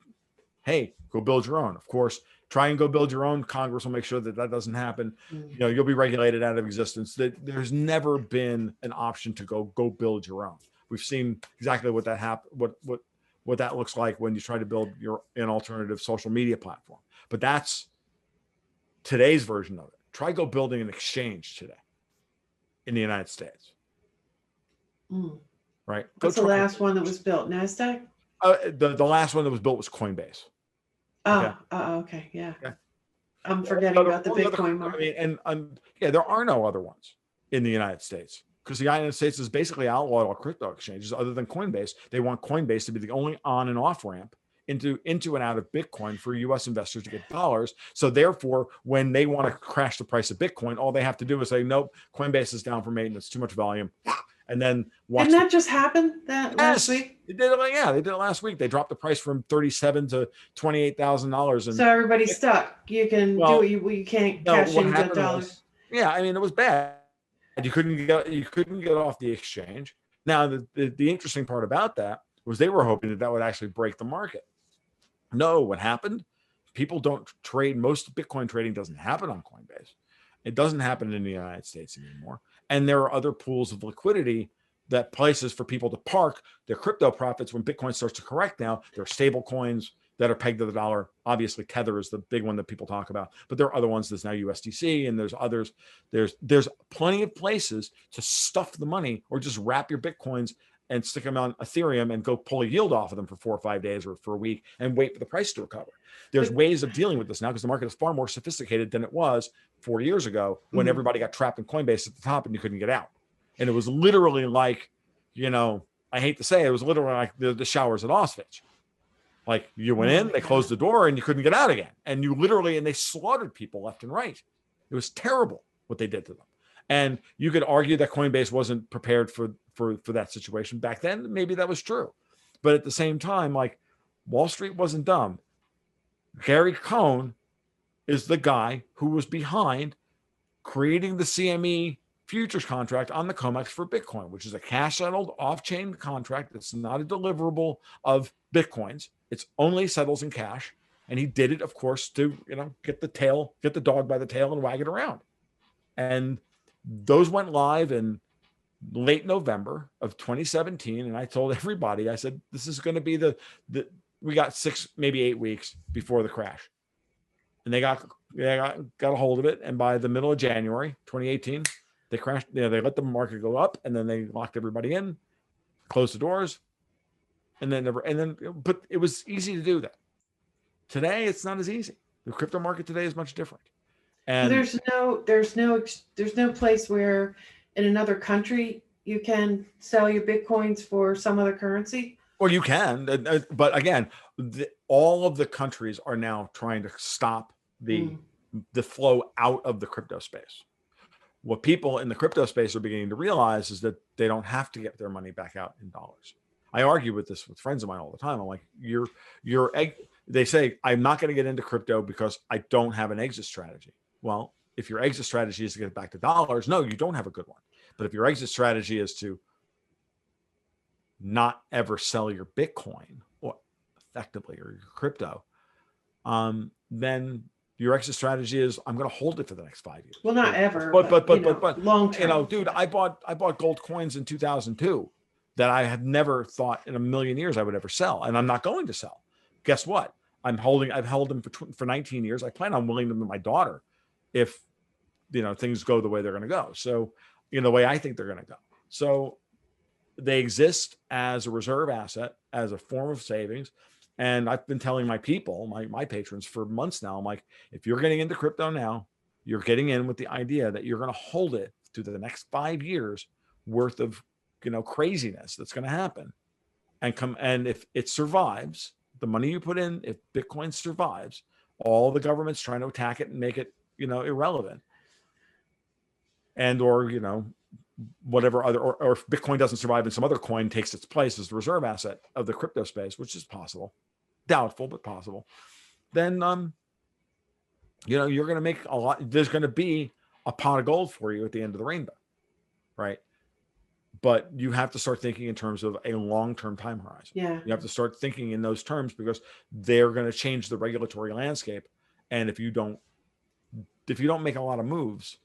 build your own. Of course, try and go build your own. Congress will make sure that doesn't happen. You'll be regulated out of existence. That there's never been an option to go build your own. We've seen exactly what that what that looks like when you try to build an alternative social media platform. But that's today's version of it. Try go building an exchange today in the United States. Right? What's the last one that was built? NASDAQ? The last one that was built was Coinbase. Okay, yeah. Okay. I'm forgetting about the Bitcoin market. There are no other ones in the United States because the United States has basically outlawed all crypto exchanges other than Coinbase. They want Coinbase to be the only on and off ramp into and out of Bitcoin for U.S. investors to get dollars. So therefore, when they want to crash the price of Bitcoin, all they have to do is say, nope, Coinbase is down for maintenance, too much volume. And then watch. Didn't that just happen last week? They did it. They did it last week. They dropped the price from $37,000 to $28,000, and so everybody's stuck. You can do what you can't cash in your dollars. It was bad. You couldn't get off the exchange. Now the interesting part about that was they were hoping that would actually break the market. No, what happened? People don't trade. Most Bitcoin trading doesn't happen on Coinbase. It doesn't happen in the United States anymore. And there are other pools of liquidity, that places for people to park their crypto profits when Bitcoin starts to correct. Now there are stable coins that are pegged to the dollar. Obviously, Tether is the big one that people talk about, but there are other ones. There's now USDC, and there's others. There's plenty of places to stuff the money, or just wrap your Bitcoins and stick them on Ethereum and go pull a yield off of them for 4 or 5 days or for a week and wait for the price to recover. There's ways of dealing with this now because the market is far more sophisticated than it was 4 years ago when everybody got trapped in Coinbase at the top and you couldn't get out. And it was literally like, I hate to say it, was literally like the showers at Auschwitz. Like you went in, they closed the door, and you couldn't get out again. And and they slaughtered people left and right. It was terrible what they did to them. And you could argue that Coinbase wasn't prepared for that situation back then. Maybe that was true. But at the same time, like Wall Street wasn't dumb. Gary Cohn is the guy who was behind creating the CME futures contract on the COMEX for Bitcoin, which is a cash settled off-chain contract. It's not a deliverable of Bitcoins. It's only settles in cash. And he did it, of course, to, get the dog by the tail and wag it around. And those went live in late November of 2017. And I told everybody, I said, this is going to be we got 6, maybe 8 weeks before the crash. And they got a hold of it. And by the middle of January, 2018, they crashed. They let the market go up, and then they locked everybody in, closed the doors, but it was easy to do that. Today, it's not as easy. The crypto market today is much different. And there's no place where in another country you can sell your Bitcoins for some other currency. Well, you can, but again, all of the countries are now trying to stop the flow out of the crypto space. What people in the crypto space are beginning to realize is that they don't have to get their money back out in dollars. I argue with this with friends of mine all the time. I'm like, they say, I'm not going to get into crypto because I don't have an exit strategy. Well, if your exit strategy is to get it back to dollars, no, you don't have a good one. But if your exit strategy is to not ever sell your Bitcoin or effectively or your crypto, then your exit strategy is I'm going to hold it for the next 5 years. Well, not ever, but long term. Dude, I bought gold coins in 2002 that I had never thought in a million years I would ever sell, and I'm not going to sell. Guess what? I've held them for 19 years. I plan on willing them to my daughter if things go the way they're going to go. So the way I think they're going to go. So they exist as a reserve asset, as a form of savings. And I've been telling my people, my patrons for months now, I'm like, if you're getting into crypto now, you're getting in with the idea that you're going to hold it to the next 5 years worth of, craziness that's going to happen. And if it survives, the money you put in, if Bitcoin survives, all the government's trying to attack it and make it, irrelevant. And, or whatever other, or if Bitcoin doesn't survive and some other coin takes its place as the reserve asset of the crypto space, which is possible, doubtful, but possible, then, you're going to make a lot. There's going to be a pot of gold for you at the end of the rainbow. Right. But you have to start thinking in terms of a long-term time horizon. Yeah. You have to start thinking in those terms because they're going to change the regulatory landscape. And if you don't make a lot of moves,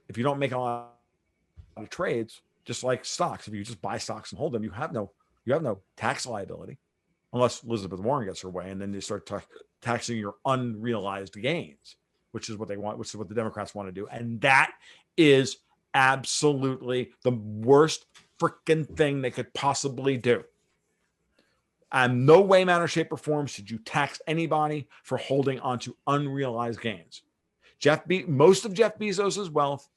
if you don't make a lot of trades, just like stocks. If you just buy stocks and hold them, you have no tax liability, unless Elizabeth Warren gets her way, and then they start taxing your unrealized gains, which is what they want, which is what the Democrats want to do. And that is absolutely the worst freaking thing they could possibly do. And no way, manner, shape, or form should you tax anybody for holding onto unrealized gains. Most of Jeff Bezos' wealth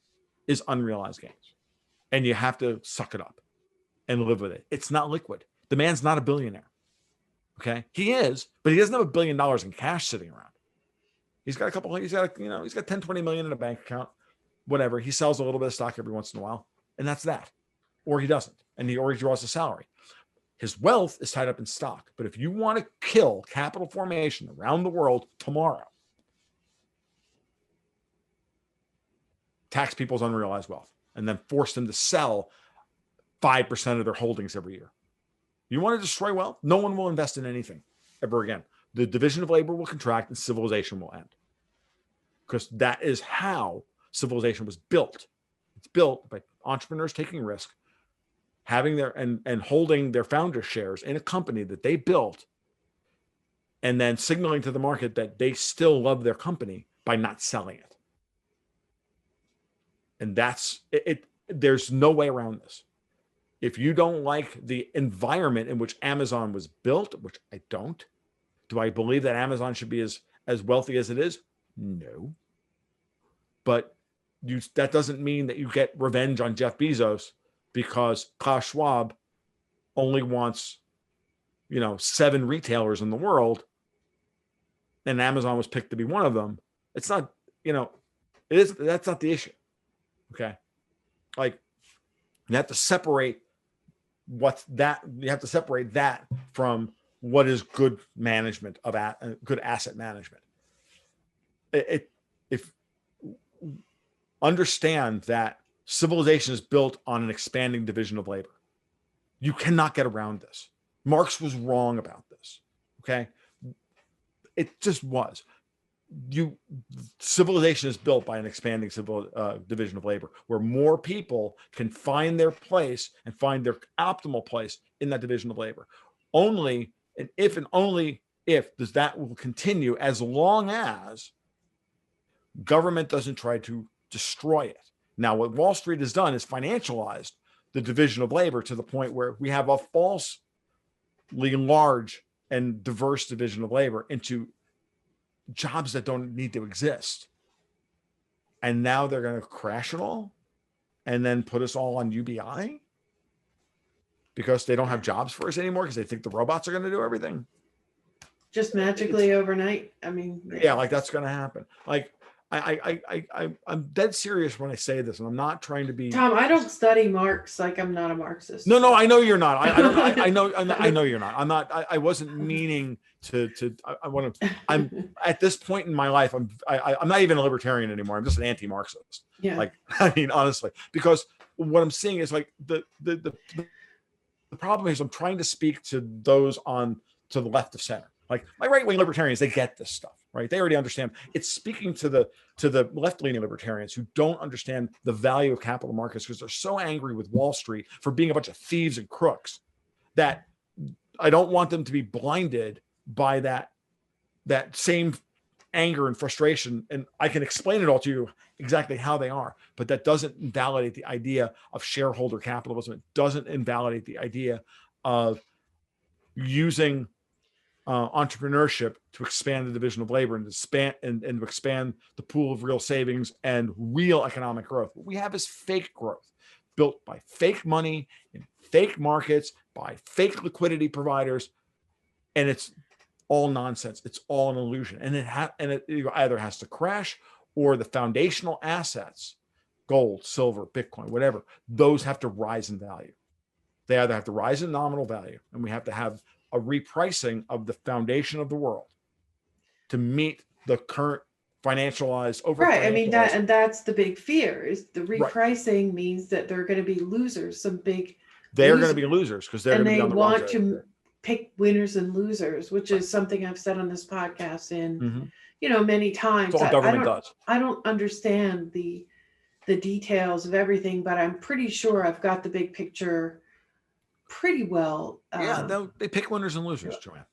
is unrealized gains. And you have to suck it up and live with it. It's not liquid. The man's not a billionaire. Okay? He is, but he doesn't have $1 billion in cash sitting around. He's got 10, 20 million in a bank account, whatever. He sells a little bit of stock every once in a while, and that's that. Or he doesn't, or he draws a salary. His wealth is tied up in stock. But if you want to kill capital formation around the world tomorrow, tax people's unrealized wealth and then force them to sell 5% of their holdings every year. You want to destroy wealth? No one will invest in anything ever again. The division of labor will contract and civilization will end. Because that is how civilization was built. It's built by entrepreneurs taking risk, having and holding their founder shares in a company that they built, and then signaling to the market that they still love their company by not selling it. And that's it. There's no way around this. If you don't like the environment in which Amazon was built, which I don't, do I believe that Amazon should be as wealthy as it is? No. But that doesn't mean that you get revenge on Jeff Bezos because Klaus Schwab only wants, 7 retailers in the world, and Amazon was picked to be one of them. It's not, that's not the issue. Okay. Like, you have to separate that from what is good management of good asset management. Understand that civilization is built on an expanding division of labor. You cannot get around this. Marx was wrong about this. Okay. It just was. Civilization is built by an expanding division of labor, where more people can find their place and find their optimal place in that division of labor. Only if does that will continue, as long as government doesn't try to destroy it. Now, what Wall Street has done is financialized the division of labor to the point where we have a falsely large and diverse division of labor into jobs that don't need to exist. And now they're going to crash it all and then put us all on UBI because they don't have jobs for us anymore because they think the robots are going to do everything. Just magically overnight. I mean, yeah, like that's going to happen. Like I'm dead serious when I say this, and I'm not trying to be. Tom, I don't study Marx. Like, I'm not a Marxist. No, I know you're not. I know you're not. I'm not. I wasn't meaning to. I want to. I'm at this point in my life. I'm not even a libertarian anymore. I'm just an anti-Marxist. Yeah. Like, I mean, honestly, because what I'm seeing is like the problem is I'm trying to speak to those to the left of center. Like my right-wing libertarians, they get this stuff, right? They already understand. It's speaking to the left-leaning libertarians who don't understand the value of capital markets because they're so angry with Wall Street for being a bunch of thieves and crooks that I don't want them to be blinded by that same anger and frustration. And I can explain it all to you exactly how they are, but that doesn't invalidate the idea of shareholder capitalism. It doesn't invalidate the idea of using entrepreneurship to expand the division of labor and to expand the pool of real savings and real economic growth. What we have is fake growth built by fake money in fake markets by fake liquidity providers, and it's all nonsense. It's all an illusion, and it either has to crash or the foundational assets, gold, silver, Bitcoin, whatever, those have to rise in value. They either have to rise in nominal value, and we have to have a repricing of the foundation of the world to meet the current financialized over. Right. I mean, that's the big fear is the repricing means that they're going to be losers. They're going to be losers because they're going to be on the want to pick winners and losers, which is something I've said on this podcast many times. That's all government does. I don't understand the the details of everything, but I'm pretty sure I've got the big picture pretty well. Yeah, they pick winners and losers, Joanne.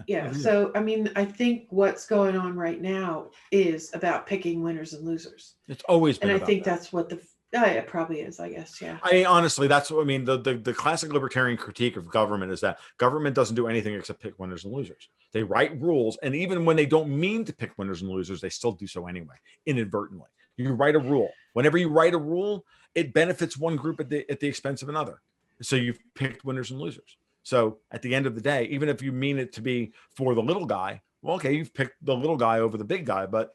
Yeah. So, I mean, I think what's going on right now is about picking winners and losers. It's always been and I about think that. that's what it probably is, I guess. Yeah. I mean, honestly, that's what I mean. The classic libertarian critique of government is that government doesn't do anything except pick winners and losers. They write rules, and even when they don't mean to pick winners and losers, they still do so anyway, inadvertently. You write a rule. Whenever you write a rule, it benefits one group at the expense of another. So you've picked winners and losers. So at the end of the day, even if you mean it to be for the little guy, well, okay, you've picked the little guy over the big guy, but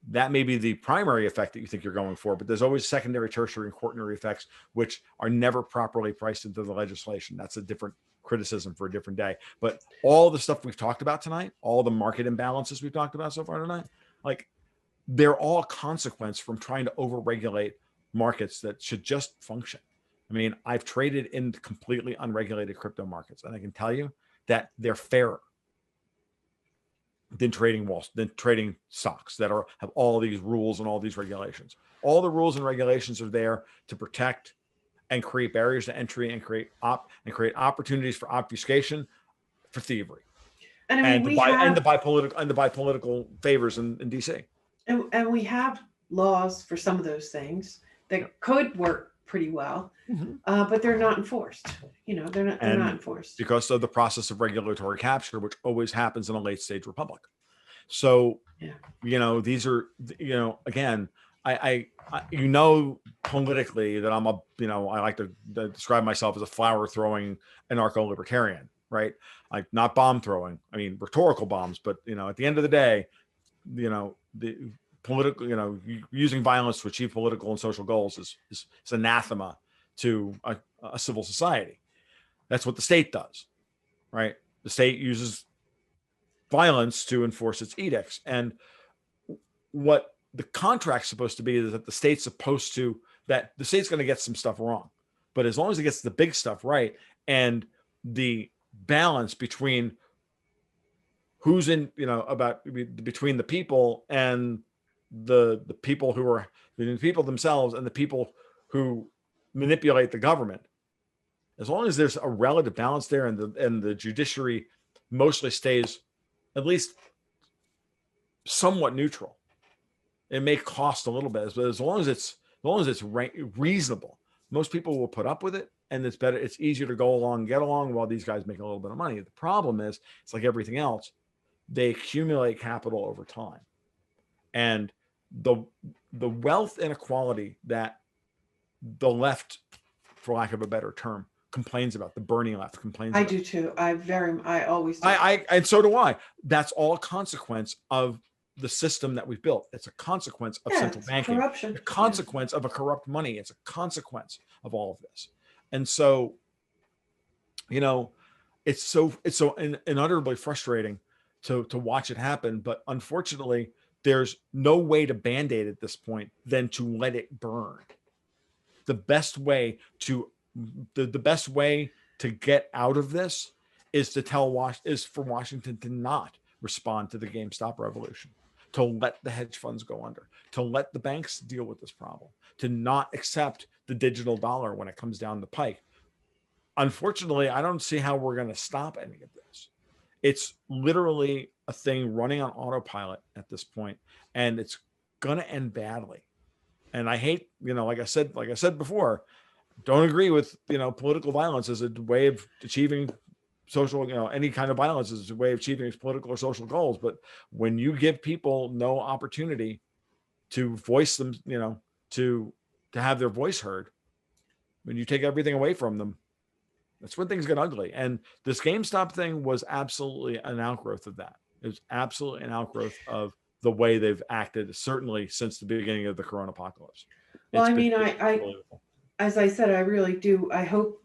that may be the primary effect that you think you're going for, but there's always secondary, tertiary, and quaternary effects, which are never properly priced into the legislation. That's a different criticism for a different day. But all the stuff we've talked about tonight, all the market imbalances we've talked about so far tonight, like they're all a consequence from trying to overregulate markets that should just function. I mean, I've traded in completely unregulated crypto markets, and I can tell you that they're fairer than trading stocks that have all these rules and all these regulations. All the rules and regulations are there to protect and create barriers to entry and create opportunities for obfuscation, for thievery, and I mean, the buy political favors in DC. And we have laws for some of those things that could work pretty well, but they're not enforced. They're not enforced because of the process of regulatory capture, which always happens in a late stage republic. So, these are, again, I politically that I like to describe myself as a flower throwing anarcho-libertarian, right? Like not bomb throwing. I mean, rhetorical bombs, but at the end of the day, the political, using violence to achieve political and social goals is anathema to a civil society. That's what the state does, right? The state uses violence to enforce its edicts. And what the contract's supposed to be is that the state's going to get some stuff wrong. But as long as it gets the big stuff right, and the balance between who's between the people and the people who are the people themselves and the people who manipulate the government, as long as there's a relative balance there, and the judiciary mostly stays at least somewhat neutral. It may cost a little bit, but as long as it's reasonable, most people will put up with it, and it's better. It's easier to get along while these guys make a little bit of money. The problem is, it's like everything else, they accumulate capital over time, and the wealth inequality that the left, for lack of a better term, complains about, the Bernie left complains about. I do too. I always do. And so do I. That's all a consequence of the system that we've built. It's a consequence of central banking, corruption, a consequence of a corrupt money. It's a consequence of all of this. And so, it's so unutterably frustrating to watch it happen. But unfortunately, there's no way to band-aid at this point than to let it burn. The best way to get out of this is for Washington to not respond to the GameStop revolution, to let the hedge funds go under, to let the banks deal with this problem, to not accept the digital dollar when it comes down the pike. Unfortunately, I don't see how we're going to stop any of this. It's literally a thing running on autopilot at this point, and it's going to end badly. And I hate, like I said before, don't agree with, political violence as a way of achieving social, any kind of violence is a way of achieving political or social goals. But when you give people no opportunity to voice them, to have their voice heard, when you take everything away from them, that's when things get ugly. And this GameStop thing was absolutely an outgrowth of that. It was absolutely an outgrowth of the way they've acted, certainly since the beginning of the Corona apocalypse. Well, as I said, I really do. I hope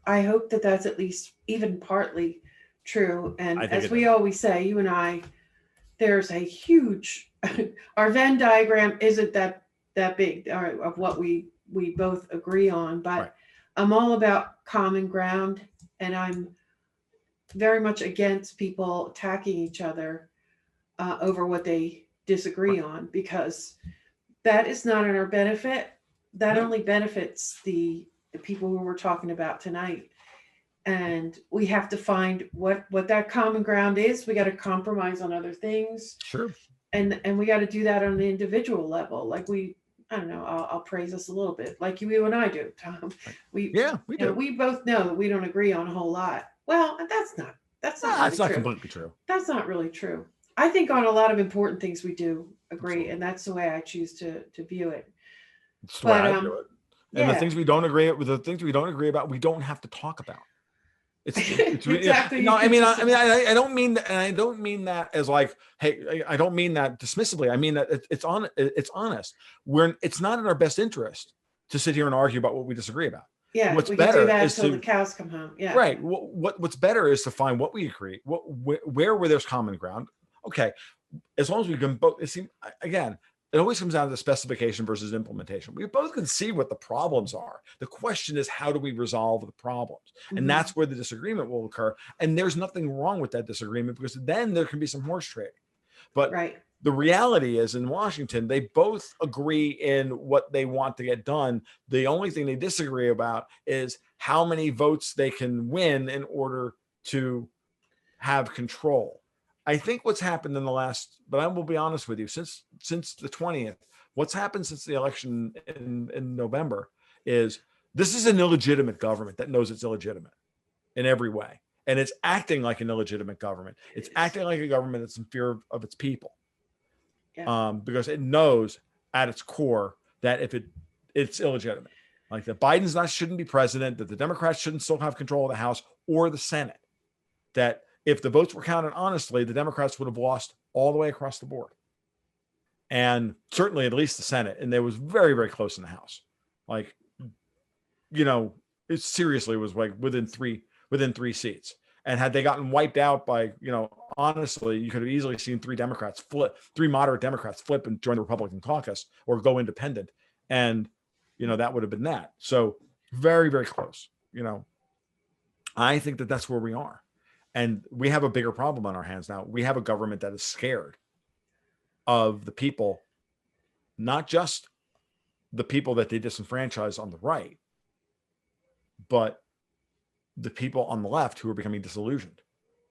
that that's at least even partly true. And as we always say, you and I, there's a huge, our Venn diagram isn't that big of what we both agree on, but right. I'm all about common ground, and I'm very much against people attacking each other over what they disagree on, because that is not in our benefit. That No. only benefits the people who we're talking about tonight. And we have to find what that common ground is. We got to compromise on other things, Sure. and we got to do that on an individual level. Like I don't know, I'll praise us a little bit, like you and I do, Tom. Right. We Yeah, we you know, do. we both know that we don't agree on a whole lot. Well, that's not Nah, really it's not true. completely true. That's not really true. I think on a lot of important things we do agree, Absolutely. and that's the way I choose to view it. It's the way But I view it. And the yeah, things we don't agree with, the things we don't agree about, we don't have to talk about. It's really, exactly. no. You could just I don't mean that, and I don't mean that as like, hey, I don't mean that dismissively. I mean that it's honest. It's not in our best interest to sit here and argue about what we disagree about. yeah, What's we could do better that is till the to cows come home. Yeah. right. What's better is to find what we agree, where there's common ground. Okay, as long as we can both. It seems again. It always comes down to specification versus implementation. We both can see what the problems are. The question is, how do we resolve the problems? And Mhm. that's where the disagreement will occur. And there's nothing wrong with that disagreement because then there can be some horse trading. But Right. the reality is in Washington, they both agree in what they want to get done. The only thing they disagree about is how many votes they can win in order to have control. I think what's happened in the last, but I will be honest with you, since the 20th, what's happened since the election in November is this is an illegitimate government that knows it's illegitimate in every way. And it's acting like an illegitimate government. It's acting like a government that's in fear of its people. Yeah. Because it knows at its core that if it's illegitimate, like that Biden's not shouldn't be president, that the Democrats shouldn't still have control of the House or the Senate, that if the votes were counted honestly, the Democrats would have lost all the way across the board. And certainly at least the Senate. And they was very, very close in the House. Like, it seriously was like within three seats. And had they gotten wiped out by, honestly, you could have easily seen three moderate Democrats flip and join the Republican caucus or go independent. And, that would have been that. So very, very close. I think that that's where we are. And we have a bigger problem on our hands now. We have a government that is scared of the people, not just the people that they disenfranchise on the right, but the people on the left who are becoming disillusioned.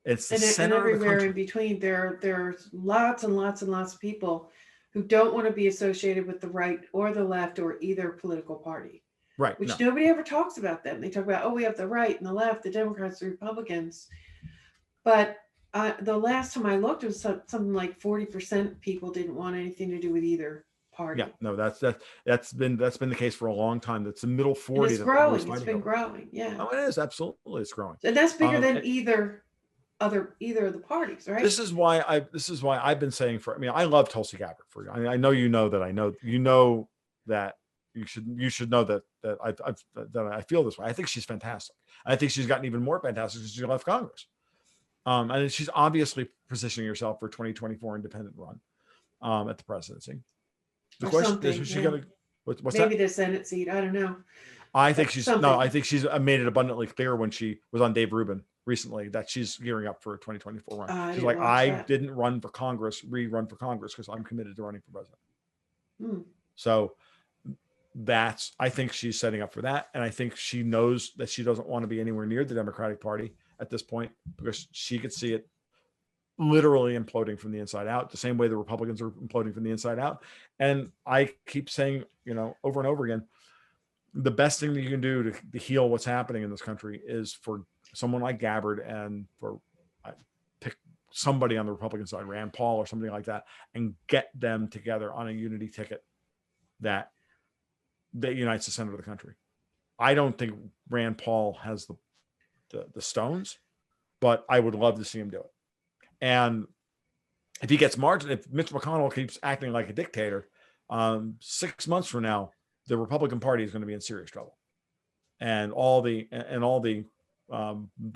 It's the and center of the everywhere in country. between, there's lots and lots and lots of people who don't want to be associated with the right or the left or either political party. Right. Which No. nobody ever talks about them. They talk about, oh, we have the right and the left, the Democrats, the Republicans. But the last time I looked, it was something like 40% people didn't want anything to do with either party. Yeah. No. That's been the case for a long time. That's the middle 40 And it's that we're always growing. It's fighting been over. growing. Yeah. Oh, it is absolutely. It's growing. And that's bigger than And either of the parties, right? this is why I've been saying I love Tulsi Gabbard. I know that you should know that I feel this way. I think she's fantastic. I think she's gotten even more fantastic since she left Congress. And she's obviously positioning herself for 2024 independent run at the presidency. The Or question something. is she Yeah. going to what's Maybe that? the Senate seat. I don't know. I think she's Something. I think she's made it abundantly clear when she was on Dave Rubin recently that she's gearing up for a 2024 run. She's like, I didn't run for Congress, rerun for Congress because I'm committed to running for president. Hmm. So I think she's setting up for that. And I think she knows that she doesn't want to be anywhere near the Democratic Party at this point because she could see it literally imploding from the inside out, the same way the Republicans are imploding from the inside out. And I keep saying, over and over again, the best thing that you can do to heal what's happening in this country is for someone like Gabbard and for pick somebody on the Republican side, Rand Paul or something like that, and get them together on a unity ticket that unites the center of the country. I don't think Rand Paul has the stones, but I would love to see him do it. And if he gets if Mitch McConnell keeps acting like a dictator, 6 months from now, the Republican Party is going to be in serious trouble, and all the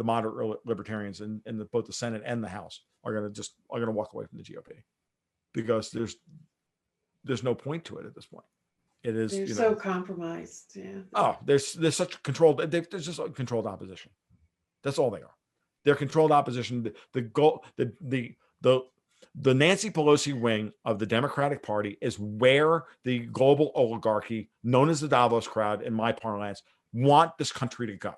moderate libertarians in both the Senate and the House are going to walk away from the GOP because there's no point to it at this point. It is They're so compromised. Yeah. Oh, there's such controlled. There's just controlled opposition. That's all they are. They're controlled opposition. The goal, the The Nancy Pelosi wing of the Democratic Party is where the global oligarchy, known as the Davos crowd in my parlance, want this country to go.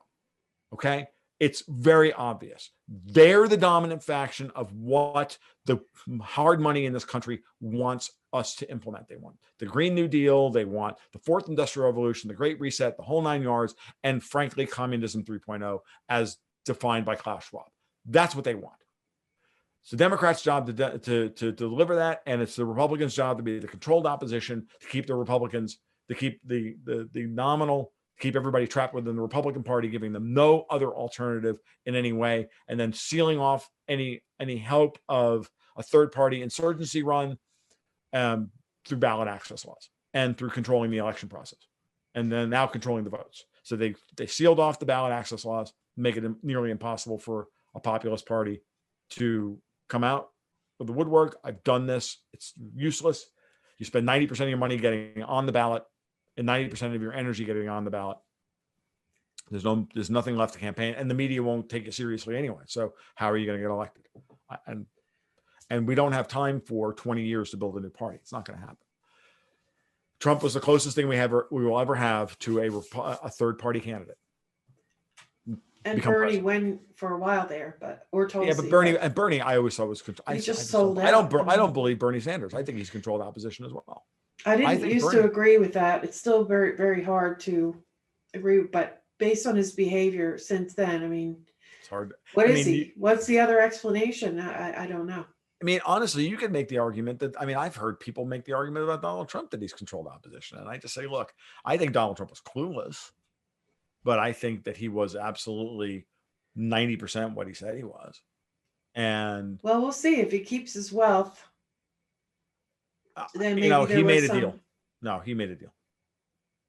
Okay? It's very obvious. They're the dominant faction of what the hard money in this country wants us to implement. They want the Green New Deal. They want the Fourth Industrial Revolution, the Great Reset, the whole 9 yards, and frankly, Communism 3.0 as defined by Klaus Schwab. That's what they want. It's the Democrats' job to deliver that, and it's the Republicans' job to be the controlled opposition, to keep the Republicans, to keep the nominal, keep everybody trapped within the Republican Party, giving them no other alternative in any way, and then sealing off any hope of a third-party insurgency run through ballot access laws and through controlling the election process, and then now controlling the votes. So they sealed off the ballot access laws, make it nearly impossible for a populist party to come out of the woodwork. I've done this. It's useless. You spend 90% of your money getting on the ballot and 90% of your energy getting on the ballot. There's nothing left to campaign, and the media won't take it seriously anyway. So how are you going to get elected? And we don't have time for 20 years to build a new party. It's not going to happen. Trump was the closest thing we will ever have to a third party candidate. And Bernie went for a while there, or Tulsi. Yeah, but Bernie, I always thought was controlled. He just sold out. I don't believe Bernie Sanders. I think he's controlled opposition as well. I didn't used to agree with that. It's still very, very hard to agree, but based on his behavior since then, I mean, it's hard. What's the other explanation? I don't know. I mean, honestly, you could make the argument that, I've heard people make the argument about Donald Trump that he's controlled opposition. And I just say, look, I think Donald Trump was clueless, but I think that he was absolutely 90% what he said he was. And well, we'll see if he keeps his wealth. Then maybe he made a deal. No, he made a deal.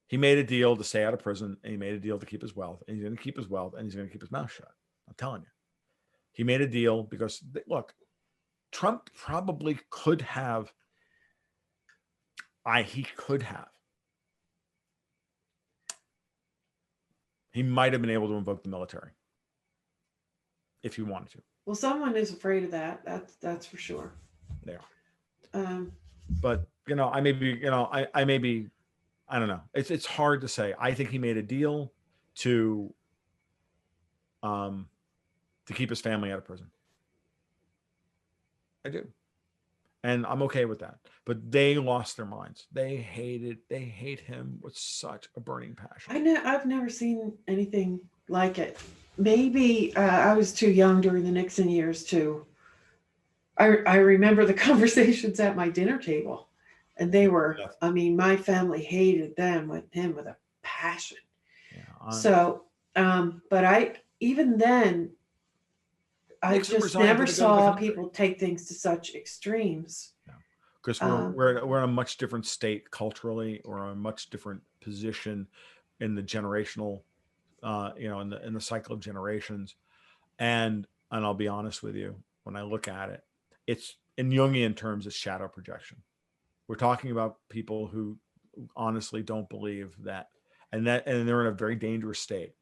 He made a deal to stay out of prison, and he made a deal to keep his wealth, and he's going to keep his wealth, and he's going to keep his mouth shut. I'm telling you. He made a deal because, look, Trump probably could have. He might have been able to invoke the military if he wanted to. Well, someone is afraid of that. That's for sure. They are. But I may be. I don't know. It's hard to say. I think he made a deal to keep his family out of prison. I do. And I'm okay with that. But they lost their minds. They hate him with such a burning passion. I've never seen anything like it. Maybe I was too young during the Nixon years too. I remember the conversations at my dinner table, and they were, my family hated him with a passion. Yeah, but even then, I just never saw people take things to such extremes. Because we're in a much different state culturally, or a much different position in the generational, in the cycle of generations. And I'll be honest with you, when I look at it, it's in Jungian terms, it's shadow projection. We're talking about people who honestly don't believe that, and they're in a very dangerous state.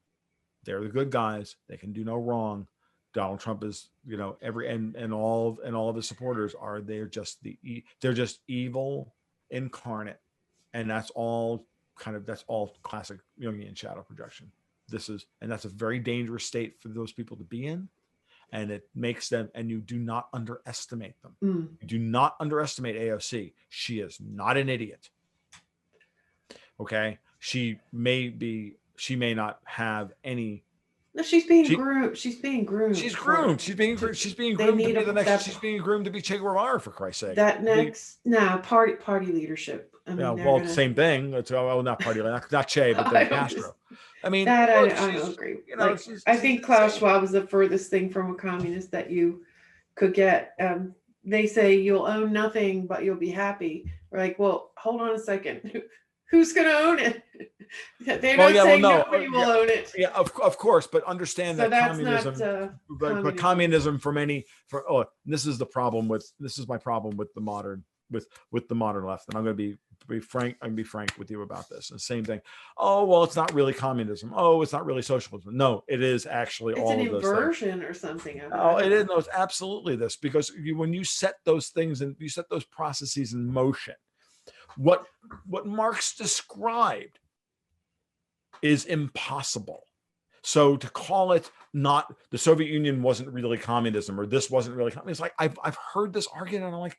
They're the good guys. They can do no wrong. Donald Trump is, and all of his supporters they're just evil incarnate, and that's all classic Jungian shadow projection. That's a very dangerous state for those people to be in, and it makes them. And you do not underestimate them. You do not underestimate AOC. She is not an idiot. Okay, she may not have any. No, she's being groomed. She's being groomed. She's groomed. She's being groomed to be the next. She's being groomed to be Che Guevara, for Christ's sake. That next, party leadership. Same thing. Not party, not Che, but then Castro. I don't agree. I think Klaus Schwab was the furthest thing from a communist that you could get. They say you'll own nothing, but you'll be happy. We're like, well, hold on a second. Who's going to own it? They're not saying nobody will own it. Yeah, of course, but understand that communism. But communism this is my problem with the modern with the modern left. And I'm going to be frank. I'm going to be frank with you about this. And same thing. Oh, well, it's not really communism. Oh, it's not really socialism. No, it is actually It's all an of those things. inversion or something of it. Oh, it is. No, it's absolutely this, because when you set those things and you set those processes in motion, what Marx described is impossible. So to call it not, the Soviet Union wasn't really communism, or this wasn't really communism. It's like I've heard this argument, and I'm like,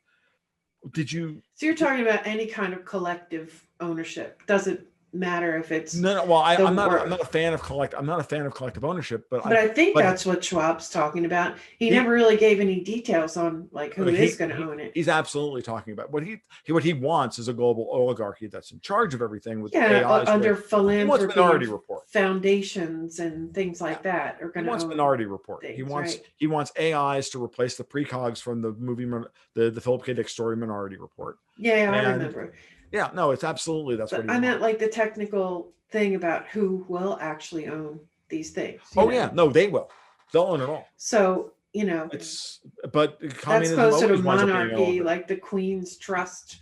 did you? So you're talking about any kind of collective ownership. Doesn't matter if it's No. Well, I'm not a fan of collective ownership, but I think that's what Schwab's talking about. He never really gave any details on like who is going to own it. He's absolutely talking about what he wants is a global oligarchy that's in charge of everything with AIs, under philanthropy, Minority Report, foundations, and things like that are going to own Minority Report. Things, he wants AIs to replace the precogs from the movie, the Philip K. Dick story Minority Report. Yeah, I remember. Yeah, no, it's absolutely that's what he I meant like the technical thing about who will actually own these things. Yeah, no, they will. They'll own it all. So but that's closer to monarchy, like the Queen's Trust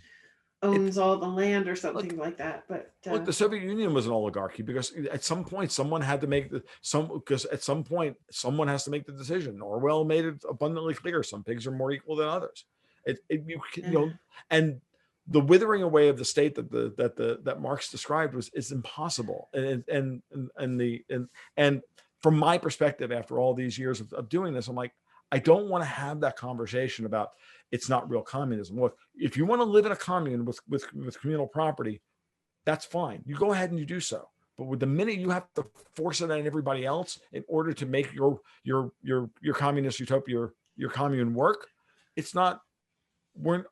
owns all the land or something like that. But look, the Soviet Union was an oligarchy because at some point someone had to make someone has to make the decision. Orwell made it abundantly clear: some pigs are more equal than others. And the withering away of the state that Marx described is impossible. And from my perspective, after all these years of doing this, I'm like, I don't want to have that conversation about it's not real communism. Look, if you want to live in a commune with communal property, that's fine. You go ahead and you do so. But with the minute you have to force it on everybody else in order to make your communist utopia, your commune work, it's not. We're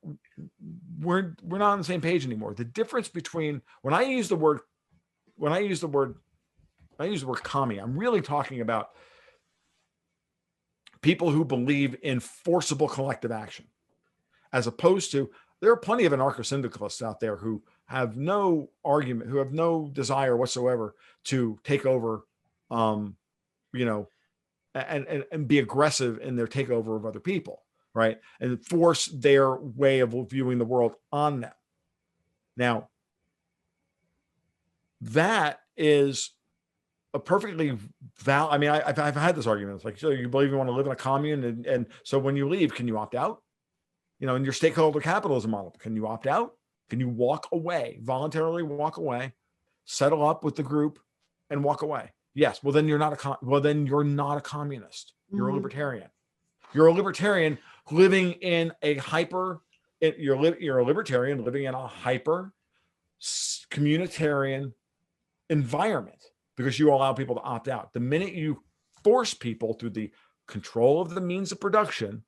not on the same page anymore. The difference between when I use the word commie, I'm really talking about people who believe in forcible collective action, as opposed to there are plenty of anarcho-syndicalists out there who have no argument, who have no desire whatsoever to take over, and be aggressive in their takeover of other people. Right. And force their way of viewing the world on them. Now, that is a perfectly valid. I mean, I've had this argument. It's like, so you believe you want to live in a commune, and so when you leave, can you opt out? In your stakeholder capitalism model, can you opt out? Can you walk away, voluntarily walk away, settle up with the group, and walk away? Yes. Well, then you're not a communist. You're a libertarian. You're a libertarian living in a you're a libertarian living in a hyper communitarian environment because you allow people to opt out. The minute you force people through the control of the means of production,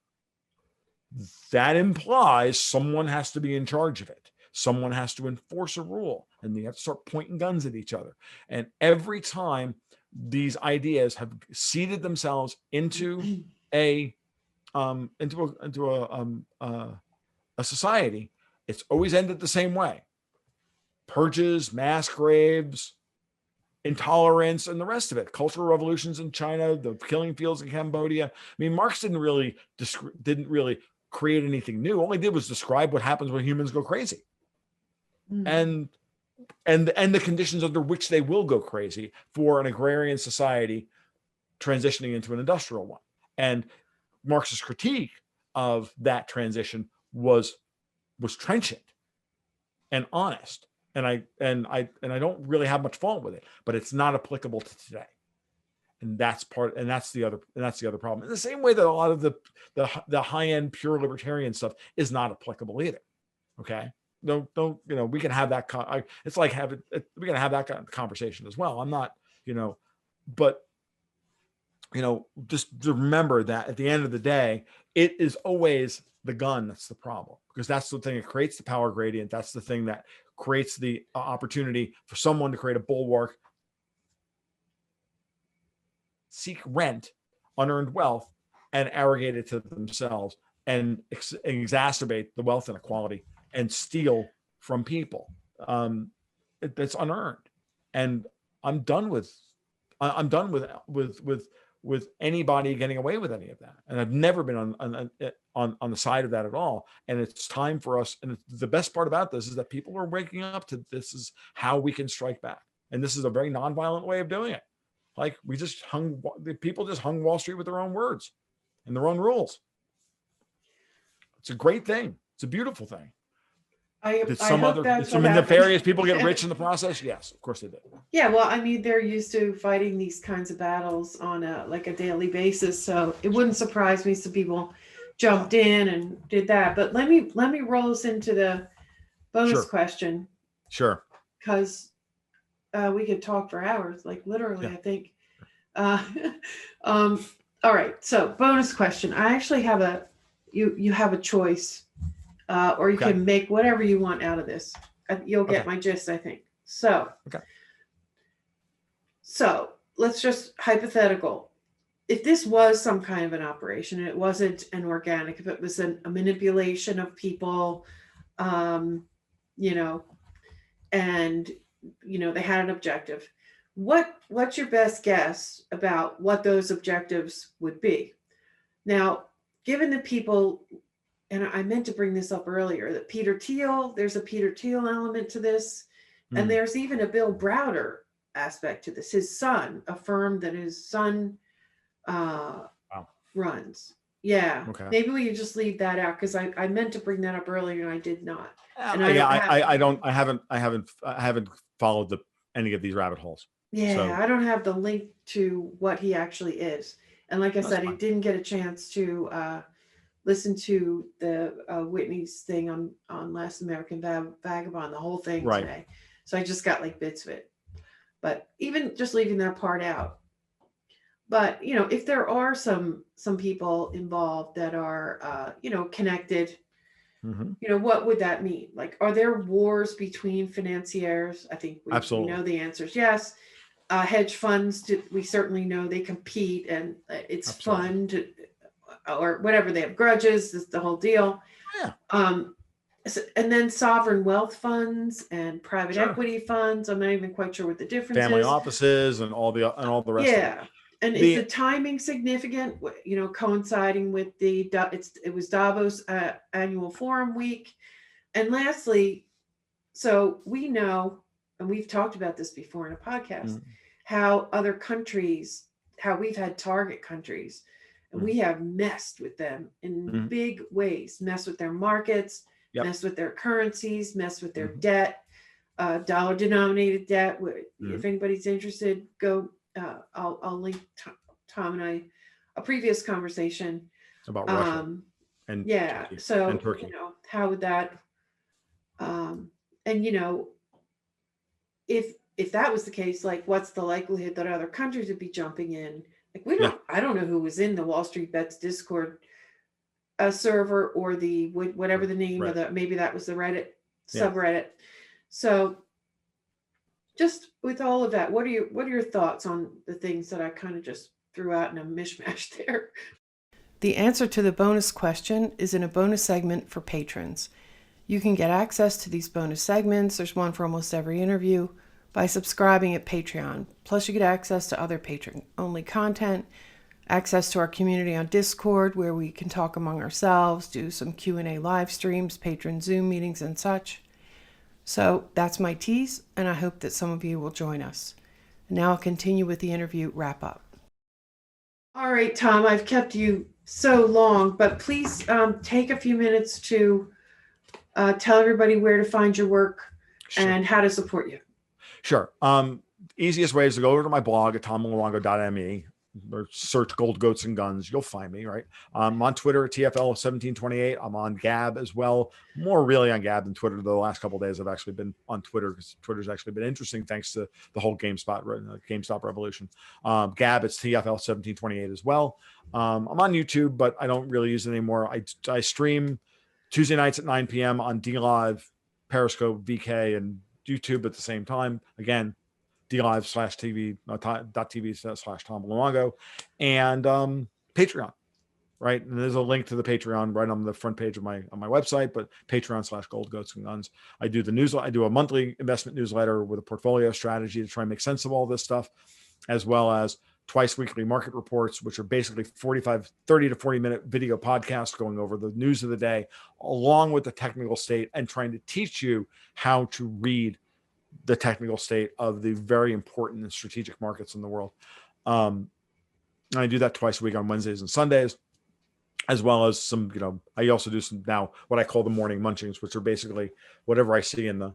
that implies someone has to be in charge of it. Someone has to enforce a rule, and they have to start pointing guns at each other. And every time these ideas have seeded themselves into a society, it's always ended the same way: purges, mass graves, intolerance, and the rest of it. Cultural revolutions in China, the killing fields in Cambodia. I mean, Marx didn't really create anything new. All he did was describe what happens when humans go crazy, and the conditions under which they will go crazy for an agrarian society transitioning into an industrial one. And Marx's critique of that transition was trenchant and honest, and I don't really have much fault with it, but it's not applicable to today, and that's the other problem. In the same way that a lot of the high end pure libertarian stuff is not applicable either. Okay, don't we can have that. It's like we can have that kind of conversation as well. I'm not but. Just to remember that at the end of the day, it is always the gun that's the problem, because that's the thing that creates the power gradient. That's the thing that creates the opportunity for someone to create a bulwark, seek rent, unearned wealth, and arrogate it to themselves, and exacerbate the wealth inequality and steal from people. That's unearned, and I'm done with with anybody getting away with any of that. And I've never been on the side of that at all. And it's time for us. And the best part about this is that people are waking up to this is how we can strike back. And this is a very nonviolent way of doing it. Like people just hung Wall Street with their own words and their own rules. It's a great thing. It's a beautiful thing. Did some nefarious people get rich in the process? Yes, of course they did. Yeah, well, I mean, they're used to fighting these kinds of battles on a daily basis, so it wouldn't surprise me some people jumped in and did that. But let me roll us into the bonus question. Sure. Because we could talk for hours, like literally, I think. All right, so bonus question. I actually have you have a choice. Or you can make whatever you want out of this. You'll get my gist, I think. So let's just hypothetical. If this was some kind of an operation, and it wasn't an organic, if it was a manipulation of people, and they had an objective. What's your best guess about what those objectives would be? Now, given the people. And I meant to bring this up earlier, that there's a Peter Thiel element to this. And there's even a Bill Browder aspect to this. His son, a firm that his son runs. Yeah. Okay. Maybe we can just leave that out because I meant to bring that up earlier and I did not. And I haven't followed any of these rabbit holes. Yeah, so. I don't have the link to what he actually is. And like I said, I didn't get a chance to listen to the Whitney's thing on Last American Vagabond, the whole thing today. So I just got like bits of it. But even just leaving that part out. But, if there are some people involved that are, connected, what would that mean? Like, are there wars between financiers? I think we know the answer is yes. Hedge funds, we certainly know they compete and it's fun to, or whatever, they have grudges, this the whole deal. Yeah. And then sovereign wealth funds and private equity funds. I'm not even quite sure what the difference is. Family is. Offices and all the rest. Yeah. Of it. And is the timing significant? Coinciding with it was Davos annual forum week. And lastly, so we know, and we've talked about this before in a podcast, how other countries, how we've had target countries. We have messed with them in big ways, messed with their markets, messed with their currencies, messed with their debt, dollar denominated debt. If anybody's interested, go, I'll link Tom and I, a previous conversation about Russia and Turkey. So, and Turkey. How would that, and if that was the case, like what's the likelihood that other countries would be jumping in? Like I don't know who was in the Wall Street Bets Discord server or the whatever the name of maybe that was the Reddit subreddit. So just with all of that, what are your thoughts on the things that I kind of just threw out in a mishmash there? The answer to the bonus question is in a bonus segment for patrons. You can get access to these bonus segments. There's one for almost every interview. By subscribing at Patreon. Plus, you get access to other patron-only content, access to our community on Discord, where we can talk among ourselves, do some Q&A live streams, patron Zoom meetings, and such. So that's my tease, and I hope that some of you will join us. And now I'll continue with the interview wrap-up. All right, Tom, I've kept you so long, but please take a few minutes to tell everybody where to find your work and how to support you. Sure. Easiest way is to go over to my blog at tomluongo.me or search Gold, Goats, and Guns. You'll find me, right? I'm on Twitter at TFL1728. I'm on Gab as well. More really on Gab than Twitter. The last couple of days I've actually been on Twitter because Twitter's actually been interesting thanks to the whole GameStop revolution. Gab, it's TFL1728 as well. I'm on YouTube, but I don't really use it anymore. I stream Tuesday nights at 9 p.m. on DLive, Periscope, VK, and YouTube at the same time. Again, DLive/TV.tv/Tom Luongo, and Patreon, right? And there's a link to the Patreon right on the front page of my website, but Patreon/Gold, Goats, and Guns. I do the newsletter. I do a monthly investment newsletter with a portfolio strategy to try and make sense of all this stuff, as well as twice weekly market reports, which are basically 30 to 40 minute video podcasts going over the news of the day, along with the technical state and trying to teach you how to read the technical state of the very important and strategic markets in the world. I do that twice a week on Wednesdays and Sundays, as well as some, I also do some now what I call the morning munchings, which are basically whatever I see in the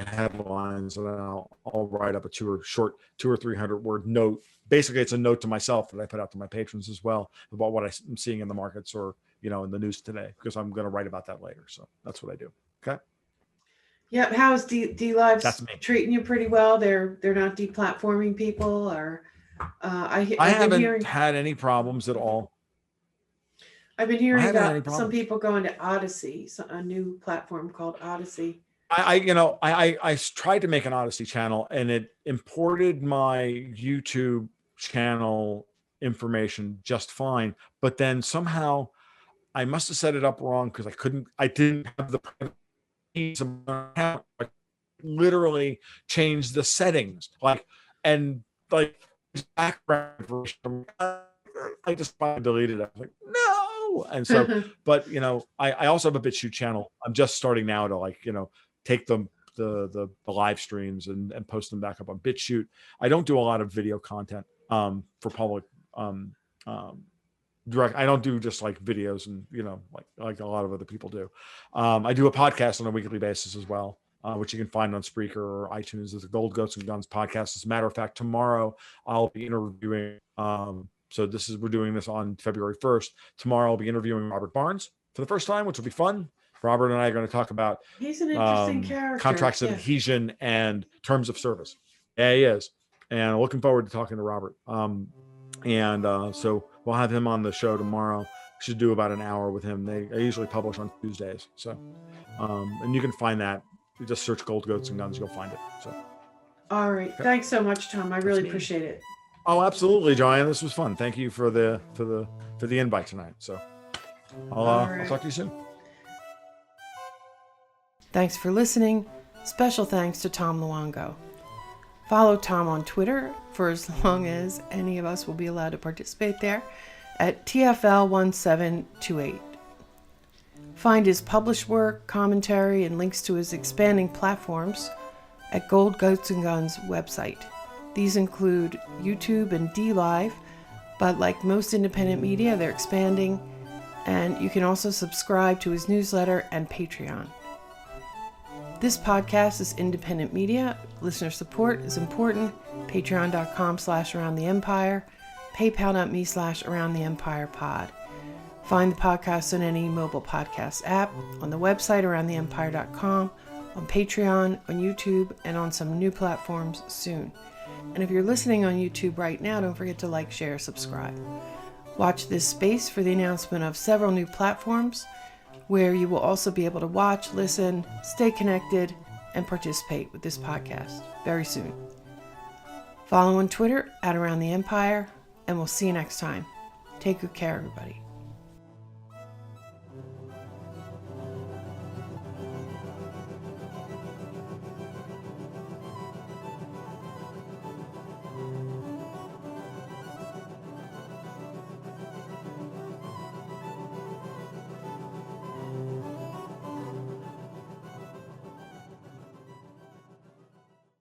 headlines, and then I'll write up a 200 or 300 word note. Basically, it's a note to myself that I put out to my patrons as well about what I'm seeing in the markets or, in the news today, because I'm going to write about that later. So that's what I do. Okay. Yeah. How's D Live's treating you pretty well? They're not deplatforming people, or I haven't had any problems at all. I've been hearing about some people going to Odyssey, a new platform called Odyssey. I tried to make an Odyssey channel, and it imported my YouTube channel information just fine. But then somehow I must have set it up wrong, because I didn't have the account. I literally changed the settings, background version. I just deleted it. I was like, no. And so, but I also have a BitChute channel. I'm just starting now to take the live streams and post them back up on BitChute. I don't do a lot of video content for public direct. I don't do just videos and like a lot of other people do. I do a podcast on a weekly basis as well, which you can find on Spreaker or iTunes as the Gold Goats and Guns podcast. As a matter of fact, tomorrow I'll be interviewing. So we're doing this on February 1st. Tomorrow I'll be interviewing Robert Barnes for the first time, which will be fun. Robert and I are going to talk about he's an interesting character. Contracts of adhesion and terms of service. Yeah, he is. And looking forward to talking to Robert. So we'll have him on the show tomorrow. We should do about an hour with him. I usually publish on Tuesdays. So, and you can find that. You just search Gold Goats and Guns, you'll find it. So, all right. Okay. Thanks so much, Tom. I really appreciate it. Oh, absolutely, Joanne. This was fun. Thank you for the invite tonight. So I'll talk to you soon. Thanks for listening. Special thanks to Tom Luongo. Follow Tom on Twitter for as long as any of us will be allowed to participate there at TFL1728. Find his published work, commentary, and links to his expanding platforms at Gold Goats and Guns website. These include YouTube and DLive, but like most independent media, they're expanding, and you can also subscribe to his newsletter and Patreon. This podcast is independent media. Listener support is important. Patreon.com/AroundTheEmpire, PayPal.me/AroundTheEmpirePod. Find the podcast on any mobile podcast app, on the website AroundTheEmpire.com, on Patreon, on YouTube, and on some new platforms soon. And if you're listening on YouTube right now, don't forget to like, share, subscribe. Watch this space for the announcement of several new platforms where you will also be able to watch, listen, stay connected, and participate with this podcast very soon. Follow on Twitter @AroundTheEmpire, and we'll see you next time. Take good care, everybody.